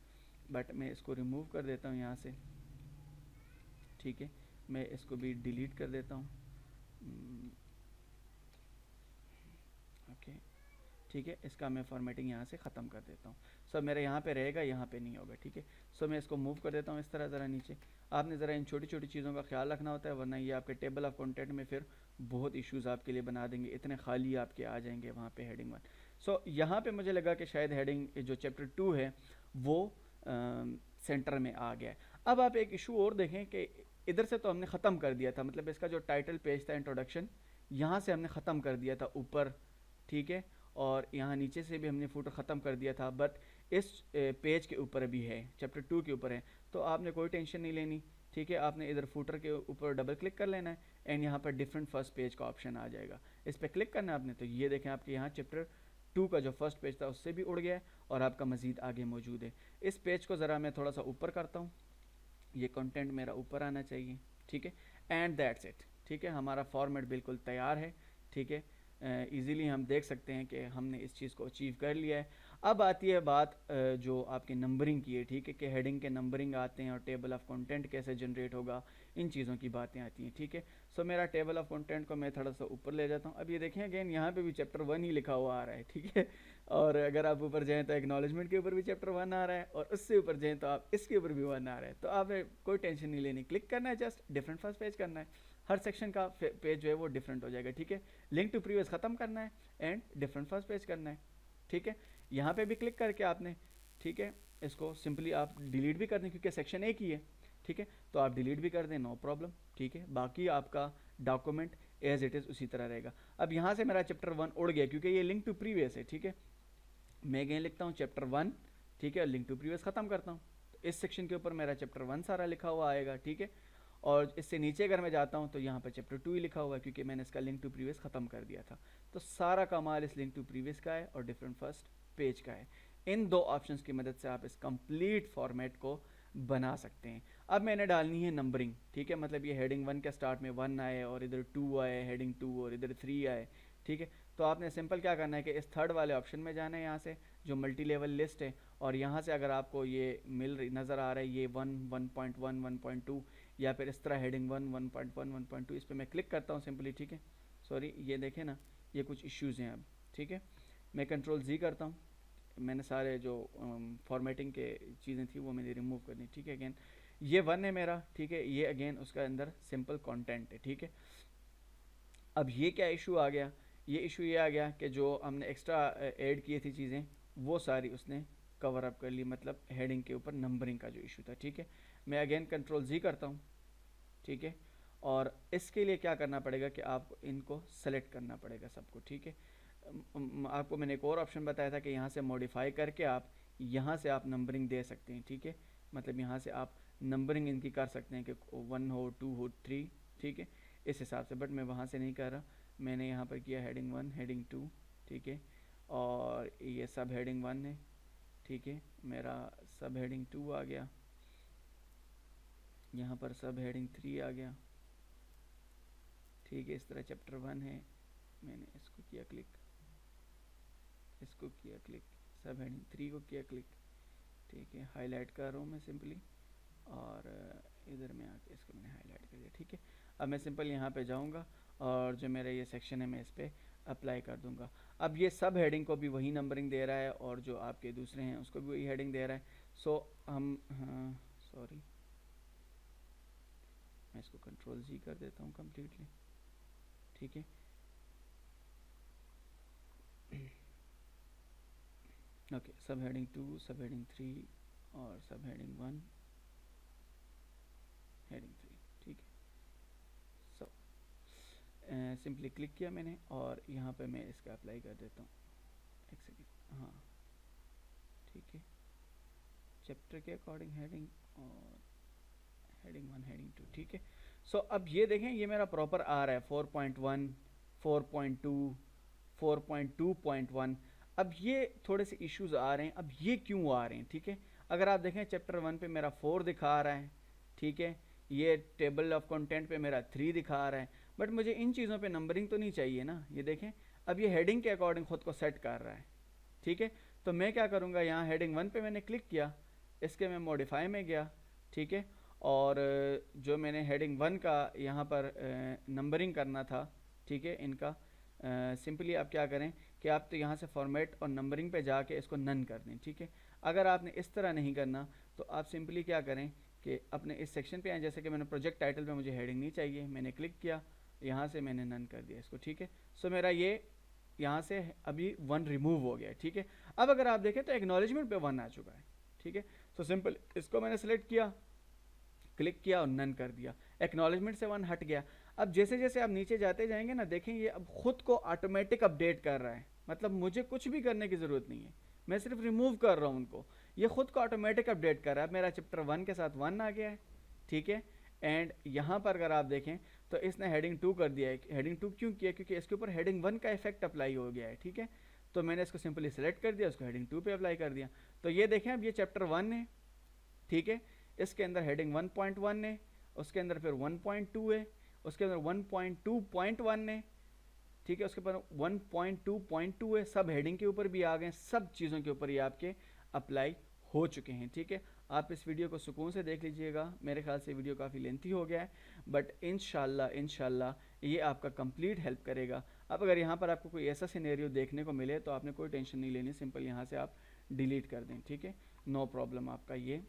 बट मैं इसको रिमूव कर देता हूँ यहाँ से, ठीक है। मैं इसको भी डिलीट कर देता हूँ, ओके, ठीक है। इसका मैं फॉर्मेटिंग यहाँ से ख़त्म कर देता हूँ। सो मेरा यहाँ पे रहेगा, यहाँ पे नहीं होगा, ठीक है। सो मैं इसको मूव कर देता हूँ इस तरह ज़रा नीचे। आपने ज़रा इन छोटी छोटी चीज़ों का ख्याल रखना होता है, वरना ये आपके टेबल ऑफ कंटेंट में फिर बहुत इश्यूज़ आपके लिए बना देंगे, इतने खाली आपके आ जाएंगे वहाँ पे हेडिंग 1। सो यहाँ पे मुझे लगा कि शायद हेडिंग जो चैप्टर 2 है वो सेंटर में आ गया है। अब आप एक इशू और देखें कि इधर से तो हमने ख़त्म कर दिया था, मतलब इसका जो टाइटल पेज था इंट्रोडक्शन, यहाँ से हमने ख़त्म कर दिया था ऊपर, ठीक है। और यहाँ नीचे से भी हमने फुटर ख़त्म कर दिया था, बट इस पेज के ऊपर भी है, चैप्टर 2 के ऊपर है, तो आपने कोई टेंशन नहीं लेनी, ठीक है। आपने इधर फुटर के ऊपर डबल क्लिक कर लेना है, एंड यहाँ पर डिफरेंट फर्स्ट पेज का ऑप्शन आ जाएगा, इस पर क्लिक करना है आपने। तो ये देखें आपके यहाँ चैप्टर 2 का जो फर्स्ट पेज था उससे भी उड़ गया है, और आपका मज़ीद आगे मौजूद है। इस पेज को ज़रा मैं थोड़ा सा ऊपर करता हूँ, ये कंटेंट मेरा ऊपर आना चाहिए, ठीक है। एंड दैट्स इट, ठीक है। हमारा फॉर्मेट बिल्कुल तैयार है, ठीक है। इजीली हम देख सकते हैं कि हमने इस चीज़ को अचीव कर लिया है। अब आती है बात जो आपकी नंबरिंग की है, ठीक है, कि हेडिंग के नंबरिंग आते हैं और टेबल ऑफ कंटेंट कैसे जनरेट होगा, इन चीज़ों की बातें आती हैं, ठीक है। सो मेरा टेबल ऑफ कंटेंट को मैं थोड़ा सा ऊपर ले जाता हूँ। अब ये देखें अगेन यहाँ पे भी चैप्टर 1 ही लिखा हुआ आ रहा है, ठीक है। और अगर आप ऊपर जाएँ तो एक्नॉलेजमेंट के ऊपर भी चैप्टर 1 आ रहा है, और उससे ऊपर जाएँ तो आप इसके ऊपर भी 1 आ रहा है। तो आपने कोई टेंशन नहीं लेनी, क्लिक करना है, जस्ट डिफरेंट फर्स्ट पेज करना है, हर सेक्शन का पेज जो है वो डिफरेंट हो जाएगा, ठीक है। लिंक टू प्रीवियस ख़त्म करना है एंड डिफरेंट फर्स्ट पेज करना है, ठीक है। यहाँ पे भी क्लिक करके आपने, ठीक है, इसको सिंपली आप डिलीट भी कर दें क्योंकि सेक्शन एक ही है, ठीक है। तो आप डिलीट भी कर दें, नो प्रॉब्लम, ठीक है। बाकी आपका डॉक्यूमेंट एज इट इज़ उसी तरह रहेगा। अब यहाँ से मेरा चैप्टर 1 उड़ गया क्योंकि ये लिंक टू प्रीवियस है, ठीक है। मैं अगेन लिखता हूँ चैप्टर 1, ठीक है, और लिंक टू प्रीवियस ख़त्म करता हूँ। तो इस सेक्शन के ऊपर मेरा चैप्टर 1 सारा लिखा हुआ आएगा, ठीक है। और इससे नीचे अगर मैं जाता हूँ तो यहाँ पर चैप्टर 2 ही लिखा हुआ है क्योंकि मैंने इसका लिंक टू प्रीवियस ख़त्म कर दिया था। तो सारा कमाल इस लिंक टू प्रीवियस का है और डिफरेंट फर्स्ट पेज का है। इन दो ऑप्शंस की मदद से आप इस कंप्लीट फॉर्मेट को बना सकते हैं। अब मैंने डालनी है नंबरिंग, ठीक है, मतलब ये हेडिंग 1 के स्टार्ट में 1 आए और इधर 2 आए, हेडिंग 2 और इधर 3 आए, ठीक है। तो आपने सिंपल क्या करना है कि इस थर्ड वाले ऑप्शन में जाना है, यहाँ से जो मल्टी लेवल लिस्ट है, और यहाँ से अगर आपको ये मिल रही नज़र आ रहा है ये 1, 1.1, 1.2 या फिर इस तरह हेडिंग 1, 1.1, 1.2, इस पर मैं क्लिक करता हूँ सिंपली, ठीक है। सॉरी, ये देखें ना, ये कुछ इश्यूज़ हैं अब, ठीक है। मैं कंट्रोल Z करता हूँ, मैंने सारे जो फॉर्मेटिंग के चीज़ें थी वो मैंने रिमूव करनी, ठीक है। अगेन ये 1 है मेरा, ठीक है, ये अगेन उसका अंदर सिंपल कंटेंट है, ठीक है। अब ये क्या इशू आ गया, ये इशू ये आ गया कि जो हमने एक्स्ट्रा ऐड किए थी चीज़ें वो सारी उसने कवर अप कर ली, मतलब हेडिंग के ऊपर नंबरिंग का जो इशू था, ठीक है। मैं अगेन कंट्रोल Z करता हूँ, ठीक है। और इसके लिए क्या करना पड़ेगा कि आपको इनको सेलेक्ट करना पड़ेगा सबको, ठीक है। आपको मैंने एक और ऑप्शन बताया था कि यहाँ से मॉडिफाई करके आप यहाँ से आप नंबरिंग दे सकते हैं, ठीक है। मतलब यहाँ से आप नंबरिंग इनकी कर सकते हैं कि 1 हो, 2 हो, 3, ठीक है, इस हिसाब से। बट मैं वहाँ से नहीं कर रहा, मैंने यहाँ पर किया हेडिंग 1, हेडिंग 2, ठीक है, और ये सब हेडिंग 1 है, ठीक है। मेरा सब हेडिंग 2 आ गया, यहाँ पर सब हेडिंग 3 आ गया, ठीक है। इस तरह चैप्टर 1 है, मैंने इसको किया क्लिक, इसको किया क्लिक, सब हेडिंग 3 को किया क्लिक, ठीक है। हाईलाइट कर रहा हूँ मैं सिंपली, और इधर में आके इसको मैंने हाईलाइट कर दिया, ठीक है। अब मैं सिंपल यहाँ पे जाऊँगा और जो मेरा ये सेक्शन है मैं इस पर अप्लाई कर दूँगा। अब ये सब हेडिंग को भी वही नंबरिंग दे रहा है और जो आपके दूसरे हैं उसको भी वही हेडिंग दे रहा है। सो हम, सॉरी, मैं इसको कंट्रोल Z कर देता हूँ कम्प्लीटली, ठीक है। ओके, सब हेडिंग 2, सब हेडिंग 3 और सब हेडिंग 1, हेडिंग 3, ठीक है। सो सिंपली क्लिक किया मैंने और यहाँ पे मैं इसका अप्लाई कर देता हूँ, एक सेकेंड, हाँ, ठीक है। चैप्टर के अकॉर्डिंग हेडिंग और हेडिंग 1, हेडिंग 2, ठीक है। सो अब ये देखें, ये मेरा प्रॉपर आ रहा है 4.1, 4.2, 4.2.1। अब ये थोड़े से इश्यूज आ रहे हैं, अब ये क्यों आ रहे हैं, ठीक है। अगर आप देखें चैप्टर 1 पे मेरा 4 दिखा रहा है, ठीक है, ये टेबल ऑफ कंटेंट पे मेरा 3 दिखा रहा है, बट मुझे इन चीज़ों पे नंबरिंग तो नहीं चाहिए ना। ये देखें, अब ये हेडिंग के अकॉर्डिंग ख़ुद को सेट कर रहा है, ठीक है। तो मैं क्या करूँगा, यहाँ हेडिंग 1 पे मैंने क्लिक किया, इसके मैं मॉडिफाई में गया, ठीक है, और जो मैंने हेडिंग 1 का यहाँ पर नंबरिंग करना था, ठीक है, इनका सिंपली आप क्या करें कि आप तो यहाँ से फॉर्मेट और नंबरिंग पे जाके इसको नन कर दें, ठीक है। अगर आपने इस तरह नहीं करना तो आप सिंपली क्या करें कि अपने इस सेक्शन पे आए, जैसे कि मैंने प्रोजेक्ट टाइटल पे मुझे हेडिंग नहीं चाहिए, मैंने क्लिक किया, यहाँ से मैंने नन कर दिया इसको, ठीक है। सो मेरा ये यहाँ से अभी 1 रिमूव हो गया, ठीक है। अब अगर आप देखें तो एक्नॉलेजमेंट पे 1 आ चुका है, ठीक है। सो सिंपल इसको मैंने सेलेक्ट किया, क्लिक किया और नन कर दिया, एक्नॉलेजमेंट से 1 हट गया। अब जैसे जैसे आप नीचे जाते जाएंगे ना, देखें ये अब खुद को ऑटोमेटिक अपडेट कर रहा है, मतलब मुझे कुछ भी करने की ज़रूरत नहीं है, मैं सिर्फ रिमूव कर रहा हूँ उनको, ये खुद को ऑटोमेटिक अपडेट कर रहा है। मेरा चैप्टर 1 के साथ 1 आ गया है, ठीक है। एंड यहाँ पर अगर आप देखें तो इसने हेडिंग 2 कर दिया है। हेडिंग 2 क्यों किया, क्योंकि इसके ऊपर हेडिंग 1 का इफेक्ट अप्लाई हो गया है, ठीक है। तो मैंने इसको सिंपली सेलेक्ट कर दिया, उसको हेडिंग 2 पे अप्लाई कर दिया। तो ये देखें अब ये चैप्टर 1 है, ठीक है, इसके अंदर हेडिंग 1.1 है, उसके अंदर फिर 1.2 है, उसके अंदर 1.2.1 है, ठीक है। उसके ऊपर 1.2.2 है, सब हेडिंग के ऊपर भी आ गए, सब चीज़ों के ऊपर ये आपके अप्लाई हो चुके हैं। ठीक है, आप इस वीडियो को सुकून से देख लीजिएगा। मेरे ख्याल से वीडियो काफ़ी लेंथी हो गया है, बट इंशाल्लाह ये आपका कंप्लीट हेल्प करेगा। अब अगर यहाँ पर आपको कोई ऐसा सिनेरियो देखने को मिले तो आपने कोई टेंशन नहीं लेनी, सिंपल यहाँ से आप डिलीट कर दें। ठीक है, नो प्रॉब्लम, आपका ये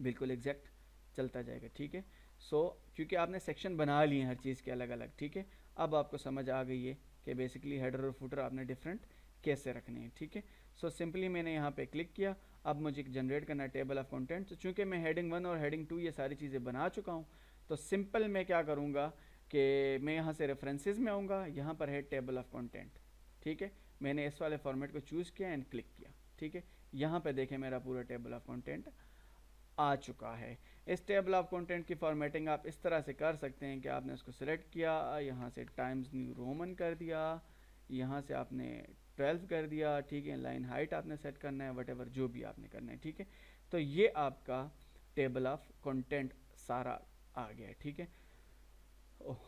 बिल्कुल एग्जैक्ट चलता जाएगा। ठीक है, क्योंकि आपने सेक्शन बना लिए हैं हर चीज़ के अलग अलग। ठीक है, अब आपको समझ आ गई है कि बेसिकली हेडर और फुटर आपने डिफरेंट कैसे रखने हैं। ठीक है, सिंपली मैंने यहाँ पे क्लिक किया। अब मुझे जनरेट करना है टेबल ऑफ कंटेंट। तो चूँकि मैं हेडिंग 1 और हेडिंग 2 ये सारी चीज़ें बना चुका हूँ, तो सिंपल मैं क्या करूँगा कि मैं यहाँ से रेफरेंसेस में आऊँगा, यहाँ पर है टेबल ऑफ कंटेंट। ठीक है, मैंने इस वाले फॉर्मेट को चूज़ किया एंड क्लिक किया। ठीक है, यहाँ पे देखें मेरा पूरा टेबल ऑफ कंटेंट आ चुका है। इस टेबल ऑफ कंटेंट की फॉर्मेटिंग आप इस तरह से कर सकते हैं कि आपने उसको सिलेक्ट किया, यहाँ से टाइम्स न्यू रोमन कर दिया, यहाँ से आपने 12 कर दिया। ठीक है, लाइन हाइट आपने सेट करना है, वट जो भी आपने करना है। ठीक है, तो ये आपका टेबल ऑफ कंटेंट सारा आ गया है। ठीक है,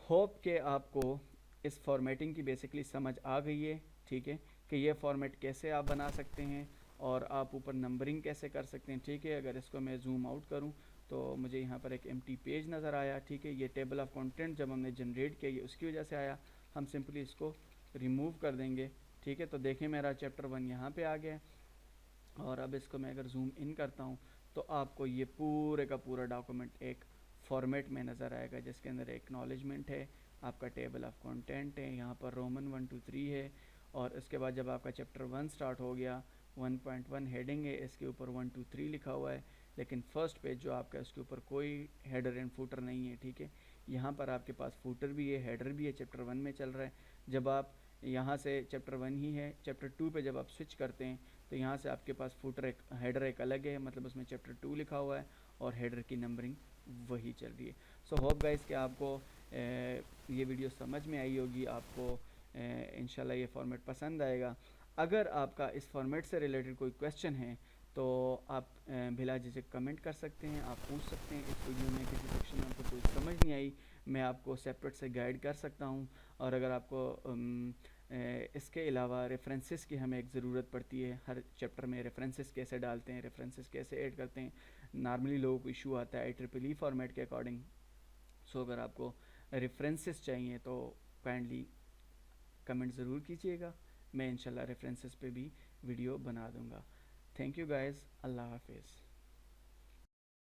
होप के आपको इस फॉर्मेटिंग की बेसिकली समझ आ गई है। ठीक है, कि ये फॉर्मेट कैसे आप बना सकते हैं और आप ऊपर नंबरिंग कैसे कर सकते हैं। ठीक है, अगर इसको मैं जूम आउट करूं तो मुझे यहाँ पर एक एम्प्टी पेज नज़र आया। ठीक है, ये टेबल ऑफ कंटेंट जब हमने जनरेट किया ये उसकी वजह से आया, हम सिंपली इसको रिमूव कर देंगे। ठीक है, तो देखें मेरा चैप्टर 1 यहाँ पे आ गया। और अब इसको मैं अगर जूम इन करता हूँ तो आपको ये पूरे का पूरा डॉक्यूमेंट एक फॉर्मेट में नज़र आएगा, जिसके अंदर एक्नॉलेजमेंट है, आपका टेबल ऑफ कंटेंट है, यहाँ पर रोमन 1 2 3 है। और इसके बाद जब आपका चैप्टर 1 स्टार्ट हो गया, 1.1 हेडिंग है, इसके ऊपर 1 2 3 लिखा हुआ है, लेकिन फर्स्ट पेज जो आपका इसके ऊपर कोई हेडर एंड फूटर नहीं है। ठीक है, यहाँ पर आपके पास फूटर भी है, हेडर भी है, चैप्टर 1 में चल रहा है। जब आप यहाँ से चैप्टर 1 ही है, चैप्टर 2 पे जब आप स्विच करते हैं तो यहाँ से आपके पास फूटर एक हेडर एक अलग है, मतलब उसमें चैप्टर 2 लिखा हुआ है और हेडर की नंबरिंग वही चल रही है। सो होप गाइस कि आपको ये वीडियो समझ में आई होगी, आपको इंशाल्लाह ये फॉर्मेट पसंद आएगा। अगर आपका इस फॉर्मेट से रिलेटेड कोई क्वेश्चन है तो आप बिला झिझक कमेंट कर सकते हैं, आप पूछ सकते हैं। इस वीडियो में किसी सेक्शन में आपको कोई समझ नहीं आई, मैं आपको सेपरेट से गाइड कर सकता हूँ। और अगर आपको इसके अलावा रेफरेंसेस की हमें एक ज़रूरत पड़ती है, हर चैप्टर में रेफरेंसेस कैसे डालते हैं, रेफरेंसेस कैसे ऐड करते हैं, नॉर्मली लोगों को इशू आता है IEEE फॉर्मेट के अकॉर्डिंग। अगर आपको रेफरेंसेस चाहिए तो काइंडली कमेंट ज़रूर कीजिएगा, मैं इंशाल्लाह रेफरेंसेस पे भी वीडियो बना दूंगा। थैंक यू गाइस, अल्लाह हाफिज़।